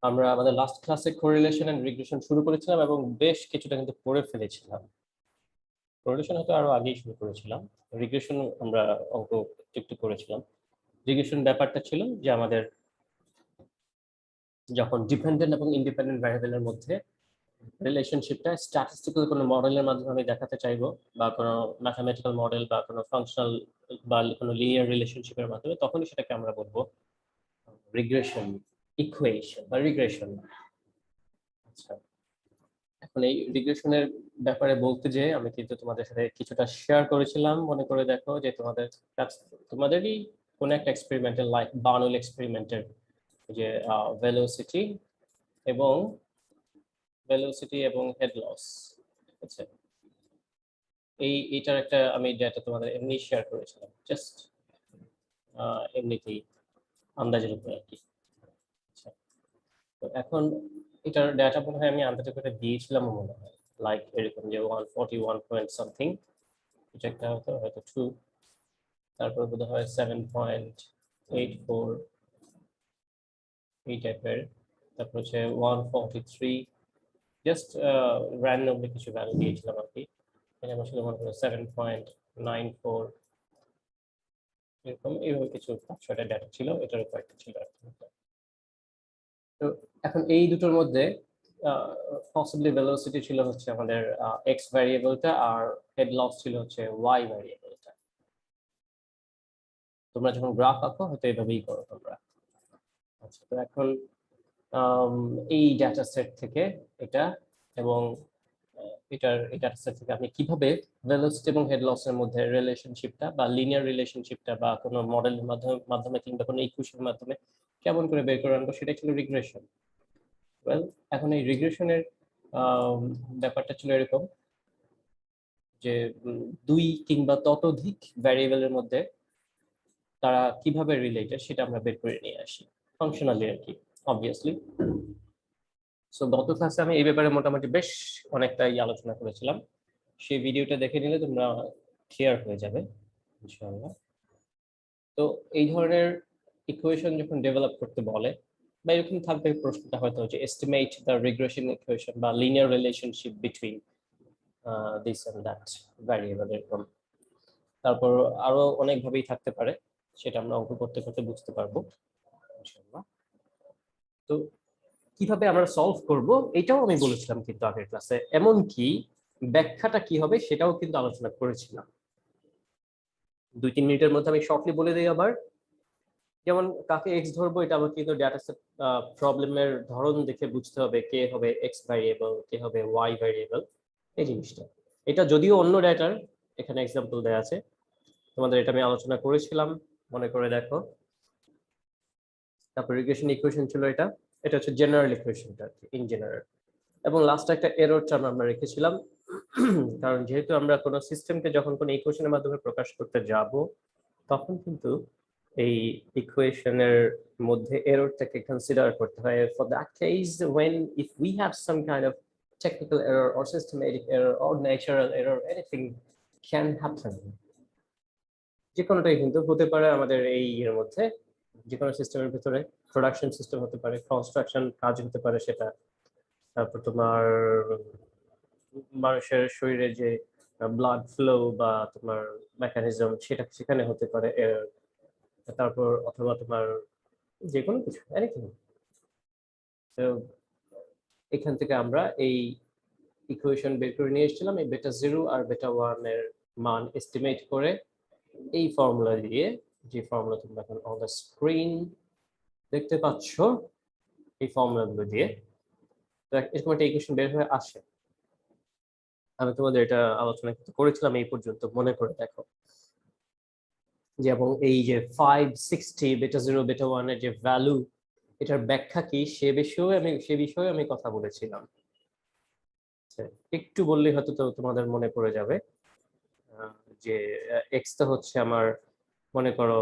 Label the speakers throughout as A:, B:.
A: আমরা আমাদের লাস্ট ক্লাসে কোরিলেশন এন্ড রিগ্রেশন শুরু করেছিলাম এবং বেশ কিছুটা কিন্তু পড়ে ফেলেছিলাম। কোরিলেশন হয়তো আরো আগেই শুরু করেছিলাম, রিগ্রেশন আমরা অঙ্ক একটু করেছিলাম। রিগ্রেশন ব্যাপারটা ছিল যে আমাদের যখন ডিপেন্ডেন্ট এবং ইন্ডিপেন্ডেন্ট ভ্যারিয়েবলের মধ্যে রিলেশনশিপটা স্ট্যাটিস্টিক্যাল কোনো মডেলের মাধ্যমে আমি দেখাতে চাইবো, বা কোনো ম্যাথামেটিক্যাল মডেল বা কোনো ফাংশনাল বা কোনো লিনিয়ার রিলেশনশিপের মাধ্যমে, তখনই সেটাকে আমরা বলবো রিগ্রেশন ইকুয়েশন বা রিগ্রেশন। আচ্ছা, এখন এই রিগ্রেশনের ব্যাপারে বলতে যে আমি কিন্তু তোমাদের সাথে কিছুটা শেয়ার করেছিলাম, মনে করে দেখো যে তোমাদেরই কোন একটা এক্সপেরিমেন্টের, লাইক বার্নুল এক্সপেরিমেন্টের যে ভেলোসিটি এবং হেড লস, আচ্ছা এইটার একটা আমি ডেটা তোমাদের এমনি শেয়ার করেছিলাম, জাস্ট এমনিতেই আন্দাজের উপর আর কি। আচ্ছা, তো এখন এটার ডেটা মনে হয় আমি আন্দাজে করে দিয়েছিলাম মনে হয়, লাইক এরকম যে 141 পয়েন্ট সামথিং, এটা একটা হয়তো 2, তারপর বোধ হয় 7.84 এই টাইপের, তারপর হচ্ছে 143, জাস্ট র্যান্ডমলি কিছু ভ্যালু দিয়েছিলাম আর কি। আমার ছিল মনে হয় 7.94, এরকম এইভাবে কিছু 5-6টা ডেটা ছিল, এটার উপর একটা ছিল আর কি। তো এখন এই দুটোর মধ্যে পসিবলি ভেলোসিটি ছিল হচ্ছে আমাদের এক্স ভ্যারিয়েবলটা, আর হেড লস ছিল হচ্ছে ওয়াই ভ্যারিয়েবলটা। তোমরা যখন গ্রাফ আঁকো হয়তো এইভাবেই করো তোমরা। আচ্ছা, তো এখন এই ডাটা সেট থেকে এটা এবং এই ডাটা সেট থেকে আপনি কিভাবে ভেলোসিটি এবং হেড লসের মধ্যে রিলেশনশিপটা বা লিনিয়ার রিলেশনশিপটা বা কোনো মডেলের মাধ্যমে কিংবা কোনো ইকুয়েশনের মাধ্যমে কেমন করে বের করে আনবো, সেটা ছিল রিগ্রেশন। ওয়েল, এখন এই রিগ্রেশনের ব্যাপারটা ছিল এরকম যে দুই কিংবা ততোধিক ভ্যারিয়েবলের মধ্যে তারা কিভাবে রিলেটেড সেটা আমরা বের করে নিয়ে আসি ফাংশনালি আর কি, অবভিয়াসলি। সো গত ক্লাসে আমি এই ব্যাপারে মোটামুটি বেশ অনেকটাই আলোচনা করেছিলাম, সেই ভিডিওটা দেখে নিলে তোমরা ক্লিয়ার হয়ে যাবে ইনশাআল্লাহ। তো এই ধরনের ইকুয়েশন যখন ডেভেলপ করতে বলে বা এরকম থাকবে, প্রশ্নটা হয়তো যে এস্টিমেট দ্য রিগ্রেশন ইকুয়েশন বা linear relationship between this and that variable, এরকম। তারপর আরো অনেকভাবেই থাকতে পারে, সেটা আমরা অঙ্ক করতে করতে বুঝতে পারবো ইনশাআল্লাহ। তো কিভাবে আমরা সলভ করব এটাও আমি বলেছিলাম কিন্তু আগের ক্লাসে, এমনকি ব্যাখ্যাটা কি হবে সেটাও কিন্তু আলোচনা করেছিলাম। 2-3 মিনিটের মধ্যে আমি শর্টলি বলে দিই আবার। যেমন কাকে এক্স ধরবো, এটা আমাকে কিন্তু ডেটা সেট প্রবলেমের ধরন দেখে বুঝতে হবে কে হবে এক্স ভ্যারিয়েবল, কে হবে ওয়াই ভ্যারিয়েবল, এই জিনিসটা। এটা যদিও অন্য ডেটার, এখানে এক্সাম্পল দেওয়া আছে, তোমাদের এটা আমি আলোচনা করেছিলাম, মনে করে দেখো। তারপর রিগ্রেশন ইকুয়েশন ছিল এটা, এটা হচ্ছে জেনারেল ইকুয়েশনটা ইন জেনারেল। এবং লাস্টে একটা এরর টার্ম আমরা রেখেছিলাম, কারণ যেহেতু আমরা কোনো সিস্টেমকে যখন কোনো ইকুয়েশনের মাধ্যমে প্রকাশ করতে যাব, তখন কিন্তু এই ইকুয়েশনের মধ্যে এররটাকে কনসিডার করতে হয়। For that case, when if we have some kind of technical error or systematic error or natural error, anything can happen, যে কোনোটাই কিন্তু হতে পারে আমাদের এই এর মধ্যে, যে কোনো সিস্টেমের ভিতরে। প্রোডাকশন সিস্টেম হতে পারে, কনস্ট্রাকশন কাজ হতে পারে সেটা, তারপর তোমার মানুষের শরীরে যে ব্লাড ফ্লো বা তোমার মেকানিজম, সেটা সেখানে হতে পারে এরর। তারপর অথবা তোমার যে কোনো কিছু, এনিথিং। তো এখান থেকে আমরা এই ইকুয়েশন বের করে নিয়ে এসেছিলাম, এই বেটা 0 আর বেটা 1 এর মান এস্টিমেট করে এই ফর্মুলা দিয়ে, যে ফর্মুলা তোমরা এখন অন দ্য স্ক্রিন দেখতে পাচ্ছ, এই ফর্মুলাগুলো দিয়ে তো এরকম একটা ইকুয়েশন বের হয়ে আসে। আমি তোমাদের এটা আলোচনা করেছিলাম এই পর্যন্ত, মনে করে দেখো। যে এবং এই যে 560 বেটা 0 বেটা 1 এর যে ভ্যালু, এটার ব্যাখ্যা কি সে বিষয়ে আমি কথা বলেছিলাম। একটু বললেই হয়তো তো তোমাদের মনে পড়ে যাবে যে এক্স তো হচ্ছে আমার, মনে করো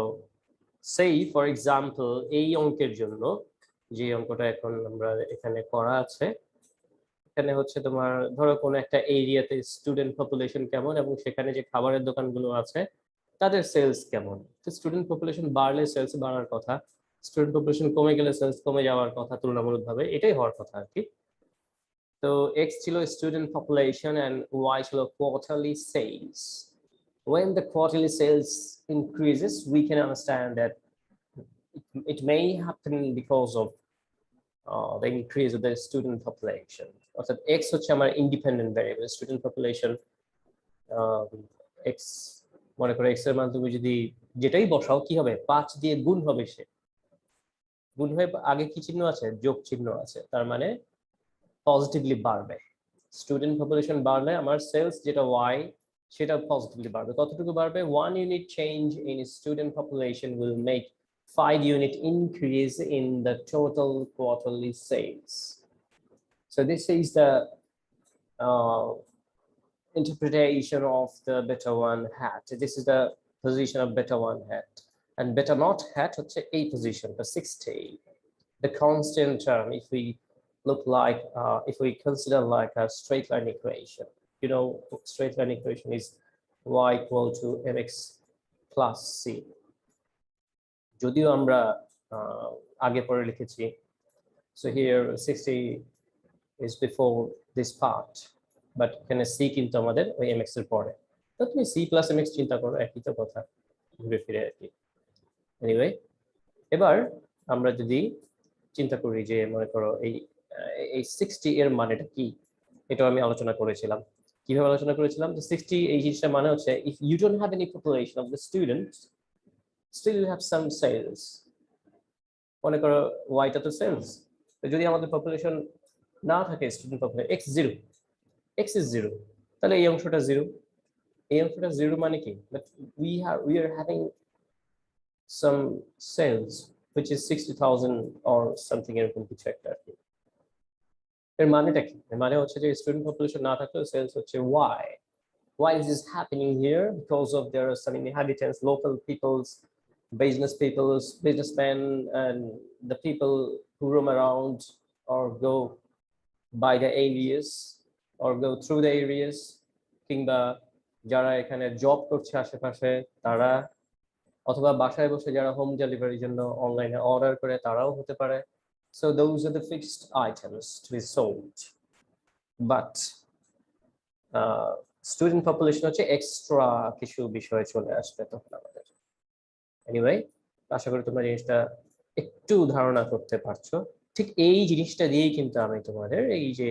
A: সেই ফর এক্সাম্পল এই অঙ্কের জন্য, যে অঙ্কটা এখন আমরা এখানে করা আছে, এখানে হচ্ছে তোমার ধরো কোনো একটা এরিয়াতে স্টুডেন্ট পপুলেশন কেমন এবং সেখানে যে খাবারের দোকানগুলো আছে তাদের সেলস কেমন। তো স্টুডেন্ট পপুলেশন বাড়লে সেলস বাড়ার কথা, স্টুডেন্ট পপুলেশন কমে গেলে সেলস কমে যাওয়ার কথা তুলনামূলকভাবে, এটাই হওয়ার কথা আর কি। তো x ছিল স্টুডেন্ট পপুলেশন and y ছিল quarterly sales. When the quarterly sales increases, we can understand that it may happen because of the increase of the student population. অর্থাৎ x হচ্ছে আমার independent variable, student population x, মনে করো x এর মান তুমি যদি যেটাই বসাও কি হবে, 5 দিয়ে গুণ হবে, সে গুণ হয়ে আগে কি চিহ্ন আছে, যোগ চিহ্ন আছে, তার মানে পজিটিভলি বাড়বে। স্টুডেন্ট পপুলেশন বাড়লে আমার সেলস যেটা y সেটা পজিটিভলি বাড়বে। কতটুকু বাড়বে? 1 unit change in student population will make 5 unit increase in the total quarterly sales. So this is the interpretation of the beta 1 hat. This is the position of beta 1 hat, and beta naught hat হচ্ছে এই position, the 60, the constant term. If we look like if we consider like a straight line equation, you know, straight line equation is y equal to mx plus c. যদিও আমরা আগে পরে লিখেছি, so here 60 is before this part, but এখানে c কিন্তু আমাদের ওই mx এর পরে। তো তুমি c plus mx চিন্তা করো, একই তো কথা, ঘুরে ফিরে আর কি। এনিওয়ে, এবার আমরা যদি চিন্তা করি যে মনে করো এই 60 এর মানেটা কি, এটা আমি আলোচনা করেছিলাম। কিভাবে আলোচনা করেছিলাম? যে 60 এই জিনিসটা মানে হচ্ছে if you don't have any population of the students, still you have some sales. মনে করো y টা তো সেলস, তো যদি আমাদের পপুলেশন না থাকে, স্টুডেন্ট পপুলেশন x is 0, তাহলে এই অংশটা 0, এই অংশটা 0 মানে কি, but we are having some sales which is 60,000 or something এরকম কিছু একটা আর কি। এর মানেটা কি? এর মানে হচ্ছে যে স্টুডেন্ট পপুলেশন না থাকলেও সেলস হচ্ছে y. Why is this happening here? Because of there are some inhabitants, local peoples, businessmen, and the people who roam around or go by the areas or go through the areas, কিংবা যারা এখানে job করছে আশেপাশে তারা, অথবা বাসায় বসে যারা হোম ডেলিভারির জন্য অনলাইনে অর্ডার করে তারাও হতে পারে। So those are the fixed items to be sold. But student population হচ্ছে এক্সট্রা কিছু বিষয় চলে আসবে তখন আমাদের। এনিওয়ে, আশা করি তোমরা জিনিসটা একটু ধারণা করতে পারছো। ঠিক এই জিনিসটা দিয়েই কিন্তু আমি তোমাদের এই যে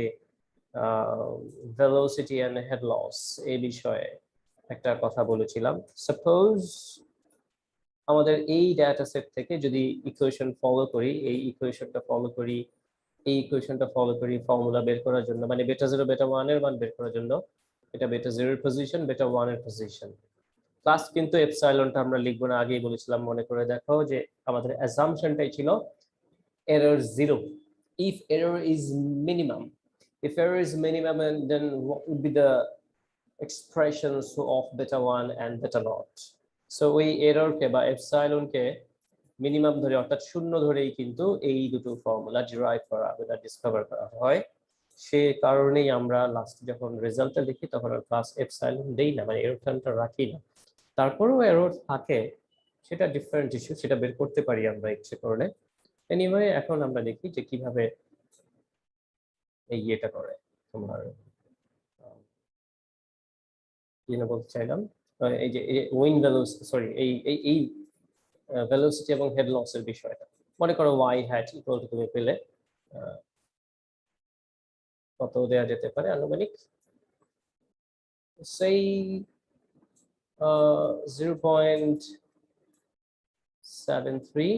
A: ভেলোসিটি এন্ড হেড লস এই বিষয়ে একটা কথা বলেছিলাম। সাপোজ আমাদের এই ডেটা সেট থেকে যদি ইকুয়েশন ফলো করি, এই ইকুয়েশনটা ফলো করি, এই ইকুয়েশনটা ফলো করি ফর্মুলা বের করার জন্য, মানে বেটা 0 বেটা 1 এর মান বের করার জন্য, এটা বেটা 0 এর পজিশন, বেটা 1 এর পজিশন, প্লাস কিন্তু এপসাইলনটা আমরা লিখবো না, আগেই বলেছিলাম, মনে করে দেখো যে আমাদের অ্যাসাম্পশনটাই ছিল error 0 if error is minimum. If error is minimum, and then what would be the expressions of beta 1 and beta naught? So ওই এরর কে বা এপসাইলন কে মিনিমাম ধরে অর্থাৎ শূন্য ধরেই কিন্তু এই দুটো ফর্মুলা ডিরাইভ করা বা ডিসকভার করা হয়। সে কারণেই আমরা লাস্ট যখন রেজাল্টটা লিখি তখন আর প্লাস এপসাইলন দেই না, মানে এরর টার্মটা রাখি না। তারপরেও এরর থাকে, সেটা ডিফারেন্ট ইস্যু, সেটা বের করতে পারি আমরা ইচ্ছে করলে। এনিওয়ে, এখন আমরা দেখি যে কিভাবে এই ইয়েটা করে তোমার কি না বলতে চাইলাম, এই যে উইং ভেলোসিটি, সরি এই এই এই ভেলোসিটি এবং হেড লসের বিষয়টা। মনে করো y হ্যাট ইকুয়াল টু, তুমি পেলে কত দেওয়া যেতে পারে আনুমানিক, সেই 0.73,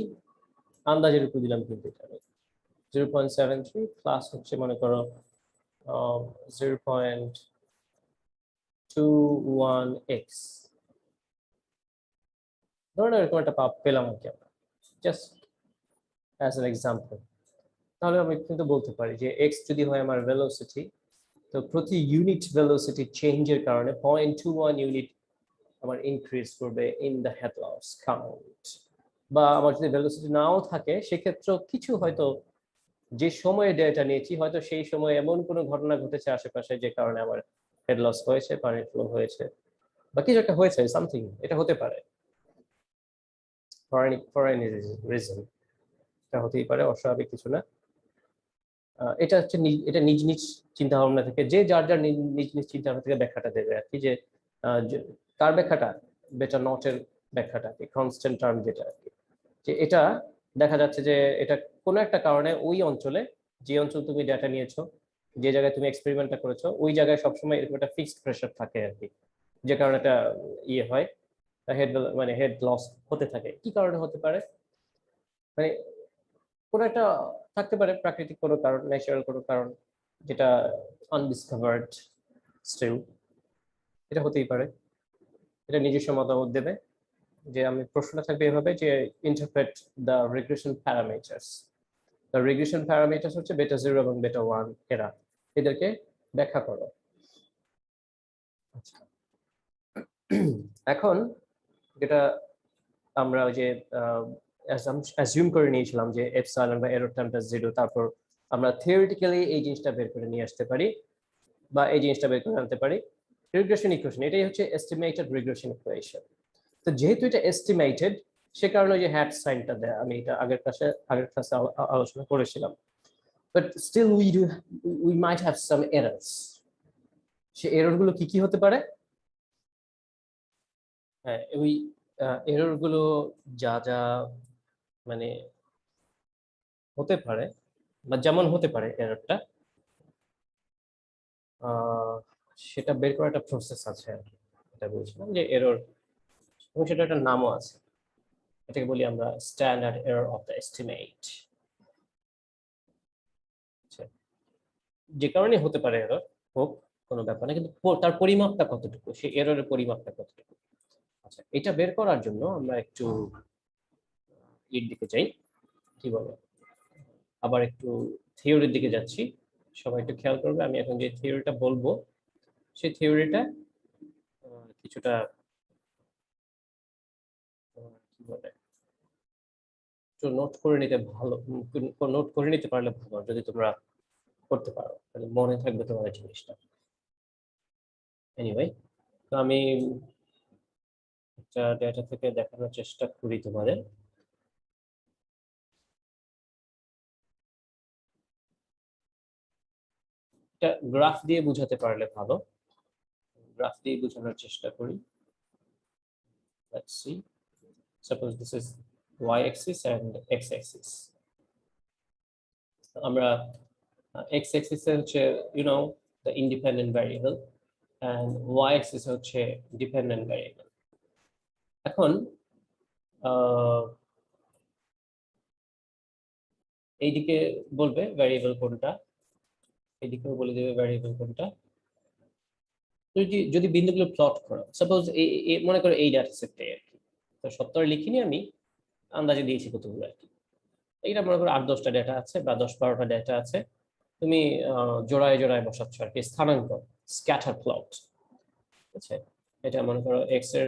A: আন্দাজের উপর দিলাম কিন্তু এটা 0.73 প্লাস হচ্ছে মনে করো 0.21x, ধরুন এরকম একটা পেলাম আর কি আমরা, জাস্ট অ্যাজ অ্যান এক্সাম্পল। তাহলে আমি কিন্তু বলতে পারি যে x যদি হয় আমার ভেলোসিটি, তো প্রতি ইউনিট ভেলোসিটি চেঞ্জের কারণে 0.21 ইউনিট আমার ইনক্রিজ করবে in the head loss count. বা আমার যদি ভেলোসিটি নাও থাকে, সেক্ষেত্রেও কিছু হয়তো যে সময়ে ডেটা নিয়েছি, হয়তো সেই সময় এমন কোনো ঘটনা ঘটেছে আশেপাশে যে কারণে আমার হেড লস হয়েছে, পানি ফ্লো হয়েছে, বা কিছু একটা হয়েছে, সামথিং, এটা হতে পারে ফর এনি রিজন। এটা হতেই পারে, অস্বাভাবিক কিছু না। এটা হচ্ছে এটা নিজ নিজ চিন্তা ভাবনা থেকে, যে যার যার নিজ নিজ চিন্তা ভাবনা থেকে ব্যাখ্যাটা দেবে আর কি, যে কার ব্যাখ্যাটা, বেটা নটের ব্যাখ্যাটা, কনস্ট্যান্ট টার্ম যেটা আর কি, যে এটা দেখা যাচ্ছে যে এটা কোনো একটা কারণে ওই অঞ্চলে, যে অঞ্চল তুমি ডেটা নিয়েছো, যে জায়গায় তুমি এক্সপেরিমেন্টটা করেছো, ওই জায়গায় সবসময় এরকম একটা ফিক্সড প্রেশার থাকে আর কি, যে কারণে এটা ইয়ে হয়, হেড মানে হেড লস হতে থাকে। কি কারণে হতে পারে, মানে কোনো একটা থাকতে পারে, প্রাকৃতিক কোনো কারণ, ন্যাচারাল কোনো কারণ, যেটা আনডিসকভার্ড স্টিল, এটা হতেই পারে। এটা নিজস্ব মতামত দেবে। যে আমি প্রশ্নটা থাকবে এভাবে, যে interpret the regression parameters. The regression parameters হচ্ছে বেটা 0 এবং বেটা 1, এদেরকে ব্যাখ্যা করো। আচ্ছা, এখন যেটা আমরা ওই যে অ্যাজিউম করে নিয়েছিলাম যে এপসাইলন বা এরর টার্মটা 0, তারপর আমরা থিওরিটিক্যালি এই জিনিসটা বের করে নিয়ে আসতে পারি, বা এই জিনিসটা বের করে আনতে পারি। রিগ্রেশন ইকুয়েশন, এটাই হচ্ছে এস্টিমেটেড রিগ্রেশন ইকুয়েশন। তো যেহেতু এটা এস্টিমেটেড, সে কারণে যে হ্যাট সাইনটা দেয়, আমি এটা আগের ক্লাসে আলোচনা করেছিলাম। But still we might have some errors. সে এরর গুলো কি কি হতে পারে? হ্যাঁ, ওই এরর গুলো যা যা মানে হতে পারে, বা যেমন হতে পারে এররটা, সেটা বের করার একটা প্রসেস আছে আর কি। এটা বলছিলাম যে এরর, এবং সেটা একটা নামও আছে, এটাকে বলি আমরা standard error of the estimate. যে কারণে হতে পারে এরর, হোক কোনো ব্যাপার না, কিন্তু তার পরিমাপটা কতটুকু, সেই এররের পরিমাপটা কতটুকু। আচ্ছা, এটা বের করার জন্য আমরা একটু এর দিকে যাই, কি বলে, আবার একটু থিওরির দিকে যাচ্ছি। সবাই একটু খেয়াল করবে, আমি এখন যে থিওরিটা বলবো, সেই থিওরিটা কিছুটা কি বলে, একটু নোট করে নিতে ভালো, নোট করে নিতে পারলে ভালো, যদি তোমরা করতে পারো তাহলে মনে থাকবে তোমাদের জিনিসটা। এনিওয়ে, তো আমি একটা ডেটা থেকে দেখানোর চেষ্টা করি তোমাদের। এটা গ্রাফ দিয়ে বুঝাতে পারলে ভালো, গ্রাফ দিয়ে বোঝানোর চেষ্টা করি। Let's see. Suppose this is y-axis and x-axis. আমরা x-axis হচ্ছে the independent variable, and y-axis হচ্ছে dependent variable. এখন এইদিকে বলবে ভ্যারিয়েবল কোনটা, এইদিকেও বলে দেবে ভ্যারিয়েবল কোনটা। যদি বিন্দুগুলো প্লট করো, সাপোজ মনে করো এই ডাটা সেটটাই আর কি, তো সত্তর লিখিনি আমি, আন্দাজে দিয়েছি কতগুলো আর কি। এইটা মনে করো 8-10টা ডেটা আছে, বা 10-12টা ডেটা আছে, তুমি জোড়ায় জোড়ায় বসাচ্ছ আর কি, স্থানাঙ্ক, স্ক্যাটার প্লট। ঠিক আছে, এটা মনে করো এক্স এর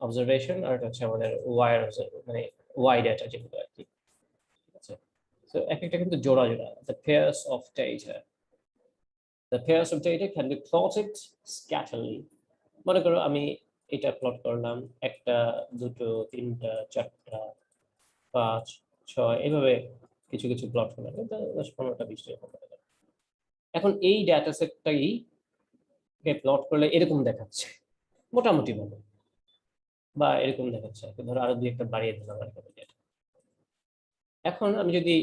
A: অবজারভেশন, আর এটা হচ্ছে আমাদের ওয়াই এর, মানে ওয়াই ডেটা যেগুলো আর কি। ঠিক আছে, তো এক একটা কিন্তু জোড়া জোড়া, the pairs of data, the pairs of data can be plotted scatterly. মনে করো আমি এটা প্লট করলাম, 1টা 2টো 3টা 4টা 5 6, এইভাবে কিছু কিছু প্লট করলাম, 10-15টা 20টা এরকম। এখন এই ডেটা সেটটাই প্লট করলে এরকম দেখাচ্ছে মোটামুটি ভাবে, বা এরকম দেখাচ্ছে, ধরো আরো 2-1টা বাড়িয়ে দিলাম আর কি। এখন আমি যদি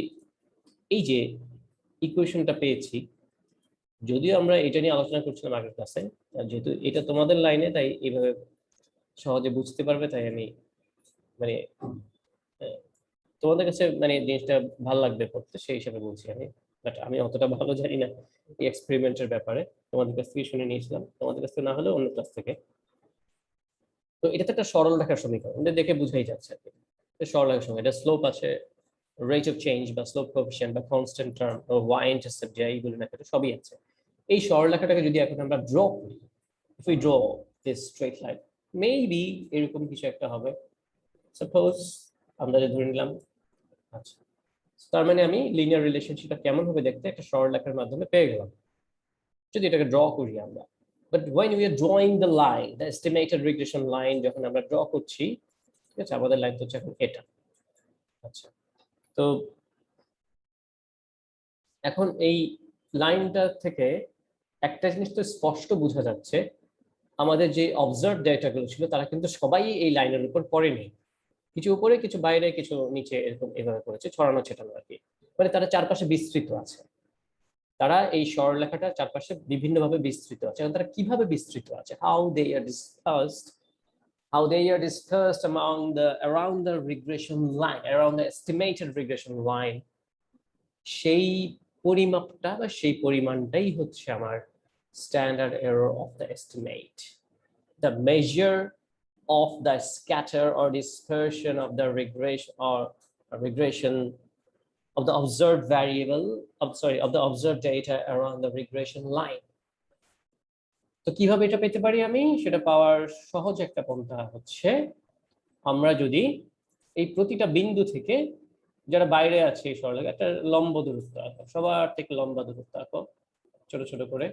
A: এই যে ইকুয়েশনটা পেয়েছি, যদিও আমরা এটা নিয়ে আলোচনা করছিলাম আগের ক্লাসে, যেহেতু এটা তোমাদের লাইনে, তাই এইভাবে সহজে বুঝতে পারবে, তাই আমি মানে তোমাদের কাছে মানে জিনিসটা ভালো লাগবে পড়তে, সেই হিসাবে বলছি আমি। বাট আমি অতটা ভালো জানি না এই এক্সপেরিমেন্টের ব্যাপারে, তোমাদের কাছ থেকে শুনে নিয়েছিলাম, তোমাদের কাছ থেকে না হলেও অন্য ক্লাস থেকে। তো এটা তো একটা সরল রেখার সমীকরণ, এটা দেখে বুঝাই যাচ্ছে আর কি, সরল রেখার সমীকরণ, এটা স্লোপ আছে, রেট অফ চেঞ্জ বা স্লোপ কোএফিসিয়েন্ট বা কনস্ট্যান্ট টার্ম বা ওয়াই ইন্টারসেপ্ট, যাই বলি না কেন, সবই আছে। এই সরলরেখাটাকে যদি এখন আমরা ড্র করি, if we draw this straight line, maybe এরকম কিছু একটা হবে, সাপোজ আমরা ধরে নিলাম। আচ্ছা, তার মানে আমি লিনিয়ার রিলেশনশিপটা কেমন হবে দেখতে একটা সরলরেখার মাধ্যমে পেয়ে গেলাম, যদি এটাকে ড্র করি আমরা। But when we are drawing the line, the estimated regression line, যখন আমরা ড্র করছি, ঠিক আছে, আমাদের লাইন তো হচ্ছে এখন এটা। আচ্ছা, তো এখন এই লাইনটা থেকে একটা জিনিস তো স্পষ্ট বোঝা যাচ্ছে, আমাদের যে অবজার্ভ ডেটাগুলো ছিল তারা কিন্তু সবাই এই লাইনের উপর পড়েনি, কিছু উপরে কিছু বাইরে কিছু নিচে এরকম এভাবে করেছে, ছড়ানো ছেটানো আর কি। মানে তারা চারপাশে বিস্তৃত আছে, তারা এই সরলরেখাটার চারপাশে বিভিন্নভাবে বিস্তৃত আছে। এবং তারা কিভাবে বিস্তৃত আছে, how they are dispersed among the around the regression line, around the estimated regression line, সেই পরিমাপটা বা সেই পরিমাণটাই হচ্ছে আমার standard error of the estimate, the measure of the scatter or dispersion of the regression of the observed variable, of the observed data around the regression line. তো কিভাবে এটা পেতে পারি আমি, সেটা পাওয়ার সহজ একটা পন্থা হচ্ছে, আমরা যদি এই প্রতিটা বিন্দু থেকে যারা বাইরে আছে এই সরলরেখা একটা লম্ব দূরত্ব আঁকো, সবার থেকে লম্বা দূরত্ব আঁকো ছোট ছোট করে,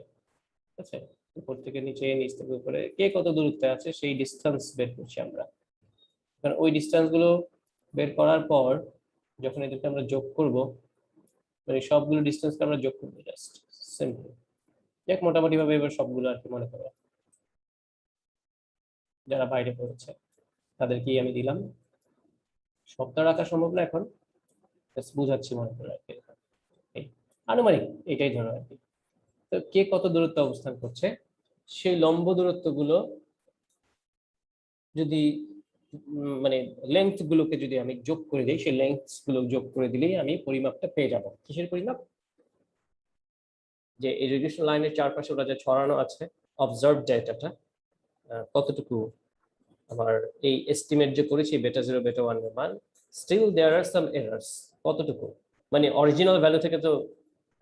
A: ঠিক আছে? উপর থেকে নিচে, নিচ থেকে উপরে, কে কত দূরত্বে আছে সেই ডিস্টেন্স বের করছি আমরা। কারণ ওই ডিস্টেন্স গুলো বের করার পর যখন এদেরকে আমরা যোগ করব, মানে সবগুলো ডিস্টেন্সকে আমরা যোগ করবো, জাস্ট সিম্পল। দেখ মোটামুটি ভাবে এবার সবগুলো আর কি মনে করো যারা বাইরে পড়েছে তাদেরকেই আমি দিলাম। সবটা রাখা সম্ভব না এখন, বুঝাচ্ছি মনে করে আর কি। আনুমানিক এটাই ধরো আর কি। তো কে কত দূরত্ব অবস্থান করছে সেই লম্ব দূরত্ব গুলো যদি মানে লেন্থ গুলোকে যদি আমি যোগ করে দিই, সেই লেন্থ গুলো যোগ করে দিলেই আমি পরিমাপটা পেয়ে যাব। কিসের পরিমাপ? যে এই রেডিয়েশন লাইনের চারপাশে ওটা যে ছড়ানো আছে অবজার্ভ ডেটাটা কতটুকু আমার এই এস্টিমেট যে করেছি বেটা 0 বেটা 1 এর মান, still there R some errors, কতটুকু মানে অরিজিনাল ভ্যালু থেকে তো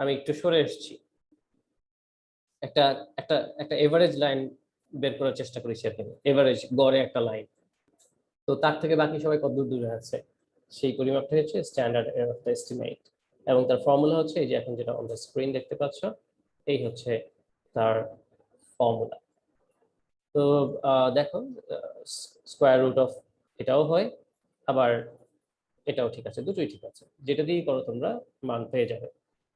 A: আমি একটু সরে এসেছি, একটা একটা একটা এভারেজ লাইন বের করার চেষ্টা করেছি আর কি, এভারেজ গড়ে একটা লাইন। তো তার থেকে বাকি সবাই কত দূর দূরে আছে সেই পরিমাপটা হচ্ছে standard error of the estimate, এবং তার ফর্মুলা হচ্ছে এই যে এখন যেটা অন দ্য স্ক্রিন দেখতে পাচ্ছ, এই হচ্ছে তার ফর্মুলা। তো দেখো স্কোয়ার রুট অফ এটাও হয়, আবার এটাও ঠিক আছে, দুটোই ঠিক আছে, যেটা দিয়ে করো তোমরা মান পেয়ে যাবে।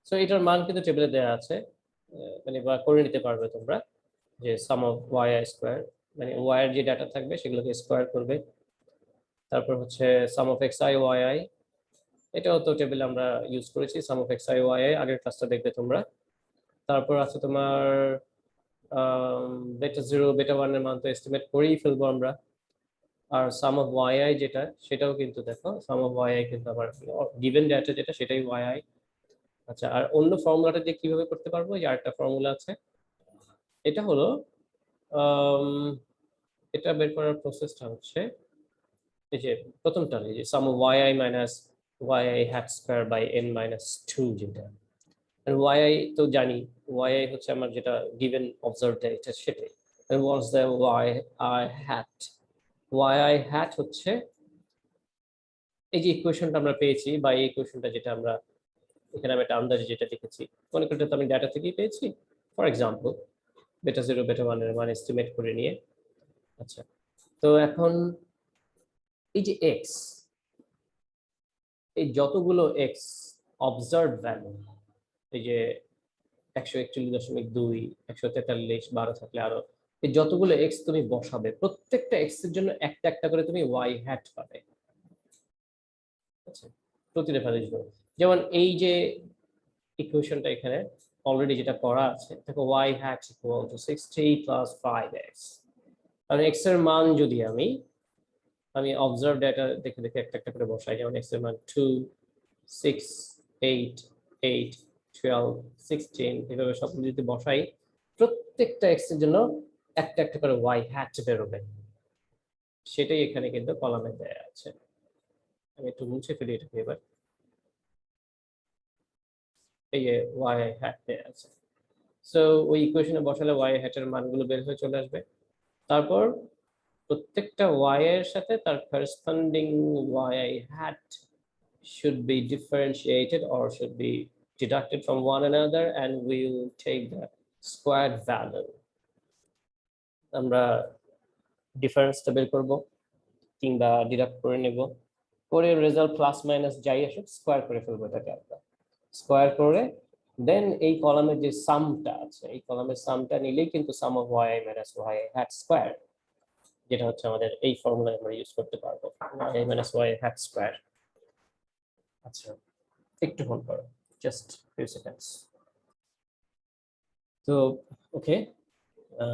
A: সো এটার মান কিন্তু টেবিলে দেওয়া আছে, মানে বা করে নিতে পারবে তোমরা, যে sum of Y I square, মানে ওয়াই এর যে ডাটা থাকবে সেগুলোকে স্কোয়ার করবে, তারপর হচ্ছে sum of x I Y I, এটাও তো টেবিলে আমরা ইউজ করেছি, sum of x I Y I আগের ক্লাসটা দেখবে তোমরা। তারপর আছে তোমার বেটা 0 বেটা 1 এর মান তো এস্টিমেট করেই ফেলবো আমরা, আর সাম অফ ওয়াই আই যেটা সেটাও কিন্তু দেখো সাম অফ ওয়াই আই কিন্তু আবার গিভেন ডেটা যেটা সেটাই ওয়াই আই। আচ্ছা, আর অন্য ফর্মুলাটা দিয়ে কিভাবে করতে পারবো, যে আরেকটা ফর্মুলা আছে, এটা হলো এটা বের করার প্রসেসটা হচ্ছে এই যে প্রথমটা, এই যে sum of Y I minus Y I hat square by N minus 2, যেটা ওয়াই আই তো জানি, ওয়াই আই হচ্ছে আমার যেটা গিভেন অবজার্ভ ডেটা সেটাই, what's the y I hat, y I hat হচ্ছে এই যে ইকুয়েশনটা আমরা পেয়েছি, বা এই ইকুয়েশনটা যেটা আমরা এখানে আমি একটা আন্দাজে যেটা লিখেছি, মনে করতে তো আমি ডাটা থেকেই পেয়েছি, ফর এক্সাম্পল বেটা 0 বেটা 1 এর মান এস্টিমেট করে নিয়ে। আচ্ছা, তো এখন এই যে এক্স, এই যতগুলো এক্স অবজার্ভ ভ্যালু, এই যে 141.2, 143, 12 থাকলে আরো, এই যতগুলো এক্স তুমি বসাবে প্রত্যেকটা এক্স এর জন্য একটা একটা করে তুমি ওয়াই হ্যাট পাবে। আচ্ছা, প্রতিটা ভ্যালুর জন্য, যেমন এই যে ইকুয়েশনটা এখানে অলরেডি যেটা করা আছে, দেখো Y hat equal to 60 plus 5x, কারণ এক্স এর মান যদি আমি আমি অবজার্ভ ডেটা দেখে দেখে একটা একটা করে বসাই, যেমন এক্স এর মান 2, 6, 8, 8, 12, 16, এভাবে সবগুলো যদি বসাই প্রত্যেকটা এক্স এর জন্য একটা একটা করে ওয়াই হ্যাট বেরোবে, সেটাই এখানে কিন্তু কলামে দেয়া আছে। আমি একটু মুছে ফেলি এটাকে এবার, এই যে ওয়াই হ্যাট দেয়া আছে। সো ওই ইকুয়েশনে বসালে ওয়াই হ্যাটের মানগুলো বের হয়ে চলে আসবে, তারপর প্রত্যেকটা ওয়াই এর সাথে তার corresponding Y hat should be differentiated or should be deducted from one another, and we will take the squared value. আমরা ডিফারেন্সটা বের করব কিংবা ডিডাক্ট করে নেব, করে রেজাল্ট প্লাস মাইনাস যাই আসুক স্কোয়ার করে ফেলবো এটাকে আমরা স্কোয়ার করে দেন এই কলামের যে সামটা আছে এই কলামের সামটা নিলেই কিন্তু sum of y minus Y hat square, যেটা হচ্ছে আমাদের এই ফর্মুলা আমরা ইউজ করতে পারবো y minus Y hat square. আচ্ছা একটু হোল্ড করো, জাস্ট ফিউ সেকেন্ডস। তো ওকে,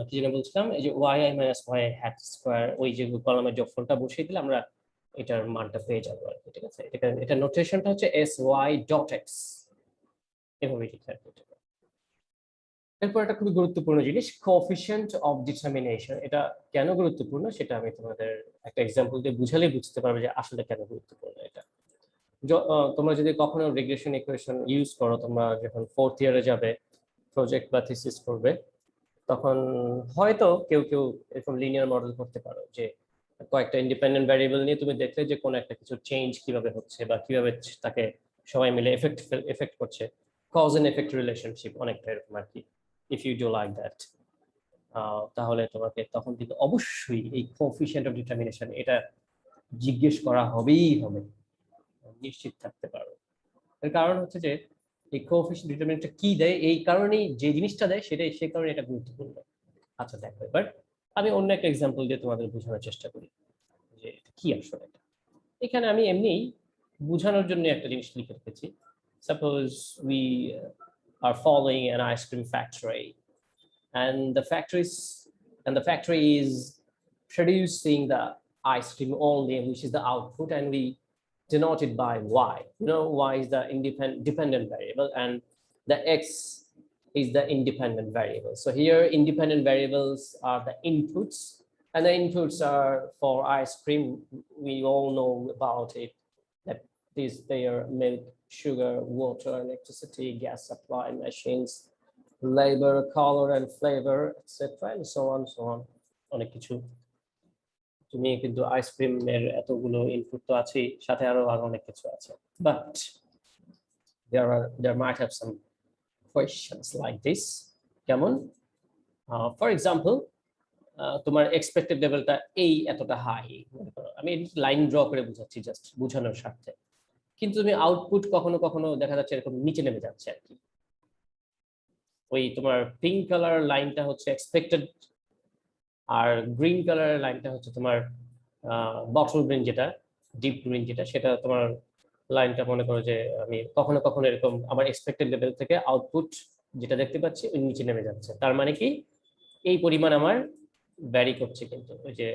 A: কি যেন বলছিলাম, এই যে Y I minus Y hat square ওই যে কলামের যোগফলটা বসিয়ে দিলে আমরা এটার মানটা পেয়ে যাবো আর কি, ঠিক আছে। এটা নোটেশনটা হচ্ছে এস ওয়াই ডট এক্স, এভাবে লিখে আর কি। এরপর একটা খুবই গুরুত্বপূর্ণ জিনিস কোএফিসিয়েন্ট অফ ডিটারমিনেশন। এটা কেন গুরুত্বপূর্ণ সেটা আমি তোমাদের একটা এক্সাম্পল দিয়ে বুঝালেই বুঝতে পারবে যে আসলে কেন গুরুত্বপূর্ণ এটা। তোমরা যদি কখনো রিগ্রেশন ইকুয়েশন ইউজ করো, তোমরা যখন ফোর্থ ইয়ারে যাবে প্রজেক্ট বা থিসিস করবে, তখন হয়তো কেউ কেউ এরকম লিনিয়ার মডেল করতে পারো যে কয়েকটা ইন্ডিপেন্ডেন্ট ভ্যারিয়েবল নিয়ে তুমি দেখলে যে কোনো একটা কিছু চেঞ্জ কিভাবে হচ্ছে বা কিভাবে তাকে সবাই মিলে এফেক্ট করছে, কজ এন্ড এফেক্ট রিলেশনশিপ অনেকটা এরকম আর কি। If you do like that, তাহলে তোমাকে তখন কিন্তু অবশ্যই এই কোএফিসিয়েন্ট অফ ডিটারমিনেশন এটা জিজ্ঞেস করা হবেই হবে, নিশ্চিত থাকতে পারো। এর কারণ হচ্ছে যে এই কোএফিসিয়েন্ট ডিটারমিনেন্টটা কি দেয়, এই কারণেই যে জিনিসটা দেয় সেটাই সেই কারণে এটা গুরুত্বপূর্ণ। আচ্ছা দেখো এবার আমি অন্য একটা এক্সাম্পল দিয়ে তোমাদের বোঝানোর চেষ্টা করি যে কি আসলে এটা। এখানে আমি এমনি বোঝানোর জন্য একটা জিনিস লিখে রেখেছি। Suppose we are following an ice cream factory and the factory is producing the ice cream only, which is the output, and we denote it by y. You know, y is the dependent variable and the x is the independent variable. So here independent variables are the inputs, and the inputs are for ice cream. We all know about it, that they are milk, sugar, water, electricity, gas supply, machines, labor, color and flavor, etc. and so on so on. অনেক কিছু। তুমি কিন্তু আইসক্রিমের এতগুলো input তো আছে, সাথে আরো অনেক কিছু আছে। But there might have some questions like this, যেমন ফর এক্সাম্পল তোমার এক্সপেক্টেড লেভেলটা এই এতটা হাই, আমি লাইন ড্র করে বুঝাচ্ছি জাস্ট বোঝানোর স্বার্থে, কিন্তু তুমি আউটপুট কখনো কখনো দেখা যাচ্ছে এরকম নিচে নেমে যাচ্ছে আর কি। ওই তোমার পিঙ্ক কালার লাইনটা হচ্ছে এক্সপেক্টেড, আর গ্রিন কালারের লাইনটা হচ্ছে তোমার বটল গ্রিন, যেটা ডিপ গ্রিন যেটা, সেটা তোমার লাইনটা মনে করো যে আমি কখনো কখনো এরকম আমার এক্সপেক্টেড লেভেল থেকে আউটপুট যেটা দেখতে পাচ্ছি ওই নিচে নেমে যাচ্ছে। তার মানে কি এই পরিমাণ আমার ভ্যারি করছে, কিন্তু ওই যে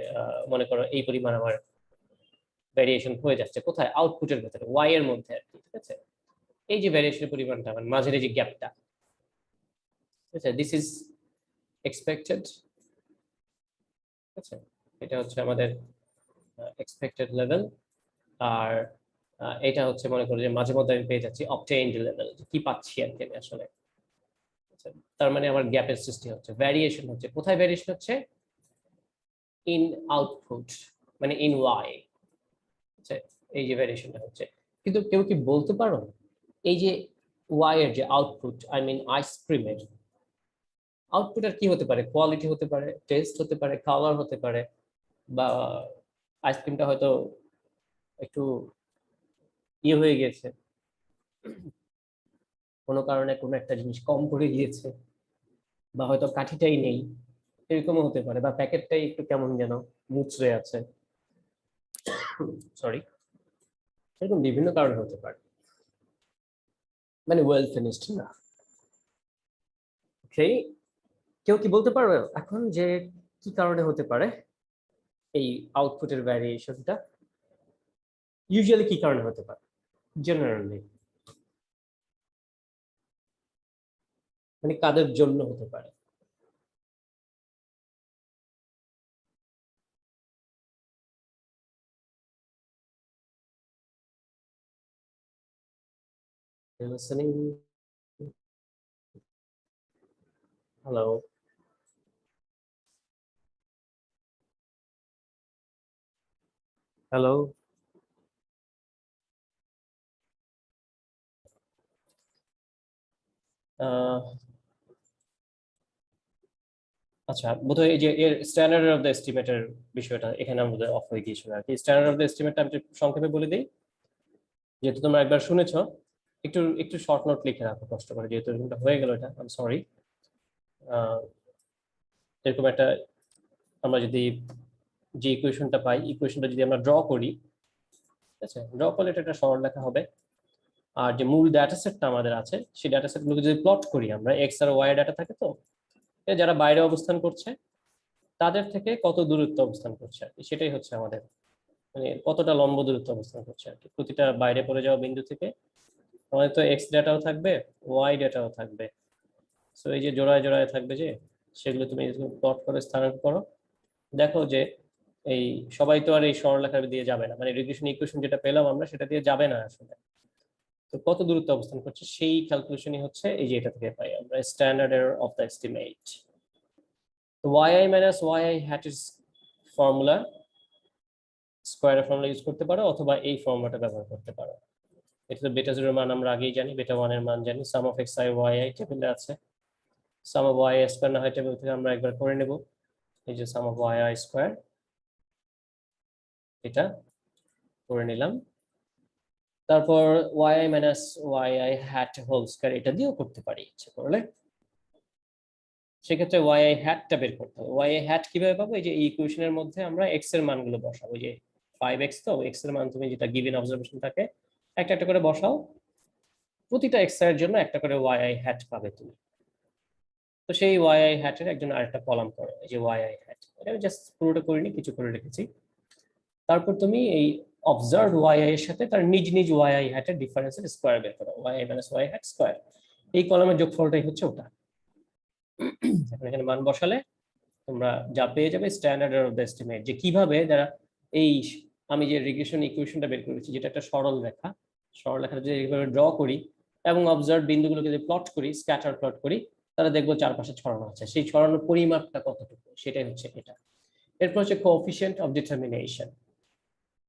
A: মনে করো এই পরিমাণ আমার ভ্যারিয়েশন হয়ে যাচ্ছে কোথায়, আউটপুটের ভেতরে ওয়াই এর মধ্যে আর কি, ঠিক আছে। এই যে ভ্যারিয়েশনের পরিমাণটা মানে মাঝের যে গ্যাপটা, ঠিক আছে, দিস ইজ এক্সপেক্টেড, ঠিক আছে। এটা হচ্ছে আমাদের এক্সপেক্টেড লেভেল, আর এটা হচ্ছে মনে করো যে মাঝে মধ্যে আমি পেয়ে যাচ্ছি অবটেইনড লেভেল, কি পাচ্ছি আর কি আমি আসলে। তার মানে আমার গ্যাপের সৃষ্টি হচ্ছে, ভ্যারিয়েশন হচ্ছে কোথায়, ভ্যারিয়েশন হচ্ছে ইন আউটপুট মানে ইন ওয়াই, এই যে ভ্যারিয়েশনটা হচ্ছে। কিন্তু কেউ কি বলতে পারো এই যে ওয়াই এর যে আউটপুট, আই মিন আইসক্রিমের আউটপুট আর কি হতে পারে, কোয়ালিটি হতে পারে, টেস্ট হতে পারে, কালার হতে পারে, বা আইসক্রিমটা হয়তো একটু ইয়ে হয়ে গেছে, কোনো কারণে কোনো একটা জিনিস কম করে গিয়েছে, বা হয়তো কাঠিটাই নেই, এরকমও হতে পারে, বা প্যাকেটটাই একটু কেমন যেন মুচড়ে আছে, সরি, এরকম বিভিন্ন কারণে হতে পারে, মানে ওয়েল ফিনিশড না। ওকে, কেউ কি বলতে পারবে এখন যে কি কারণে হতে পারে এই আউটপুটের ভ্যারিয়েশনটা, ইউজুয়ালি কি কারণে হতে পারে জেনারেলি, মানে কাদের জন্য হতে পারে? Listening? Hello? Hello? আচ্ছা, বোধহয় এই যে এর স্ট্যান্ডার্ড অফ দ্য এস্টিমেটের বিষয়টা এখানে আমাদের অফ হয়ে গিয়েছিল আর কি। স্ট্যান্ডার্ড অফ দ্য এস্টিমেটটা আমি একটু সংক্ষেপে বলে দিই, যেহেতু তোমরা একবার শুনেছো। একটু একটু শর্ট নোট লিখে রাখো কষ্ট করে, যেহেতু এরকমটা হয়ে গেল, এটা আই এম সরি। এরকম একটা, আমরা যদি যে ইকুয়েশনটা পাই, ইকুয়েশনটা যদি আমরা ড্র করি, ঠিক আছে, ড্র করলে এটা একটা সরলরেখা হবে। আর যে মূল ডাটা সেটটা আমাদের আছে, সেই ডাটা সেটগুলোকে যদি প্লট করি আমরা, এক্স আর ওয়াই ডাটা থাকে তো, যারা বাইরে অবস্থান করছে তাদের থেকে কত দূরত্ব অবস্থান করছে আর কি, সেটাই হচ্ছে আমাদের, মানে কতটা লম্ব দূরত্ব অবস্থান করছে আর কি প্রতিটা বাইরে পড়ে যাওয়া বিন্দু থেকে। আমাদের তো এক্স ডাটাও থাকবে, ওয়াই ডাটাও থাকবে। সো এই যে জোড়ায় জোড়ায় থাকবে, যে সেগুলো তুমি প্লট করে স্থানান্তর করো, দেখো যে এই সবাই তো আর এই সরলরেখা দিয়ে যাবে না, মানে রিগ্রেশন ইকুয়েশন যেটা পেলাম আমরা সেটা দিয়ে যাবে না আসলে। তো কত দূরত্ব অবস্থান করছে সেই ক্যালকুলেশনই হচ্ছে এই যে এটা থেকে পাই আমরা standard error of the estimate. তো yi minus yi hat is formula, স্কোয়ারের ফর্মুলা ইউজ করতে পারো, অথবা এই ফর্মুলাটা ব্যবহার করতে পারো। এটা তো বেটা জিরোর মান আমরা আগেই জানি, বেটা ওয়ান এর মান জানি, sum of x I Y i টেবিলে আছে। সাম অফ ওয়াই স্কোয়ার না হয় টেবিল থেকে আমরা একবার করে নেব। এই যে sum of Y I square, এটা করে নিলাম। তারপর yi minus yi hat whole square, এটা দিয়েও করতে পারি ইচ্ছে করলে। সেক্ষেত্রে yi হ্যাটটা বের করতে হবে। yi হ্যাট কিভাবে পাবো? এই যে এই ইকুয়েশনের মধ্যে আমরা x এর মানগুলো বসাবো, যে 5x, তো x এর মান তুমি যেটা গিভেন অবজারভেশন থাকে একটা একটা করে বসাও, প্রতিটা x এর জন্য একটা করে yi হ্যাট পাবে তুমি। তো সেই yi হ্যাটের একজন আরেকটা কলাম করো, এই যে yi হ্যাট, এটা আমি জাস্ট পুরোটা করিনি, কিছু করে রেখেছি। তারপর তুমি এই অবজার্ভ yi এর সাথে তার নিজ নিজ yi হ্যাটের ডিফারেন্সের স্কয়ার বের করো, yi minus y hat square. এই কলামের যোগফলটাই হচ্ছে ওটা। এখন এখানে মান বসালে তোমরা যা পেয়ে যাবে standard error of the estimate, যে কিভাবে যারা এই, আমি যে রিগ্রেশন ইকুয়েশনটা বের করেছি যেটা একটা সরল রেখা, সরল রেখাটা যদি এইভাবে ড্র করি এবং অবজার্ভ বিন্দুগুলোকে যদি প্লট করি, স্ক্যাটার প্লট করি, তাহলে দেখবো চারপাশে ছড়ানো আছে, সেই ছড়ানোর পরিমাপটা কতটুকু সেটাই হচ্ছে এটা। এরপর হচ্ছে কোএফিসিয়েন্ট অফ ডিটারমিনেশন,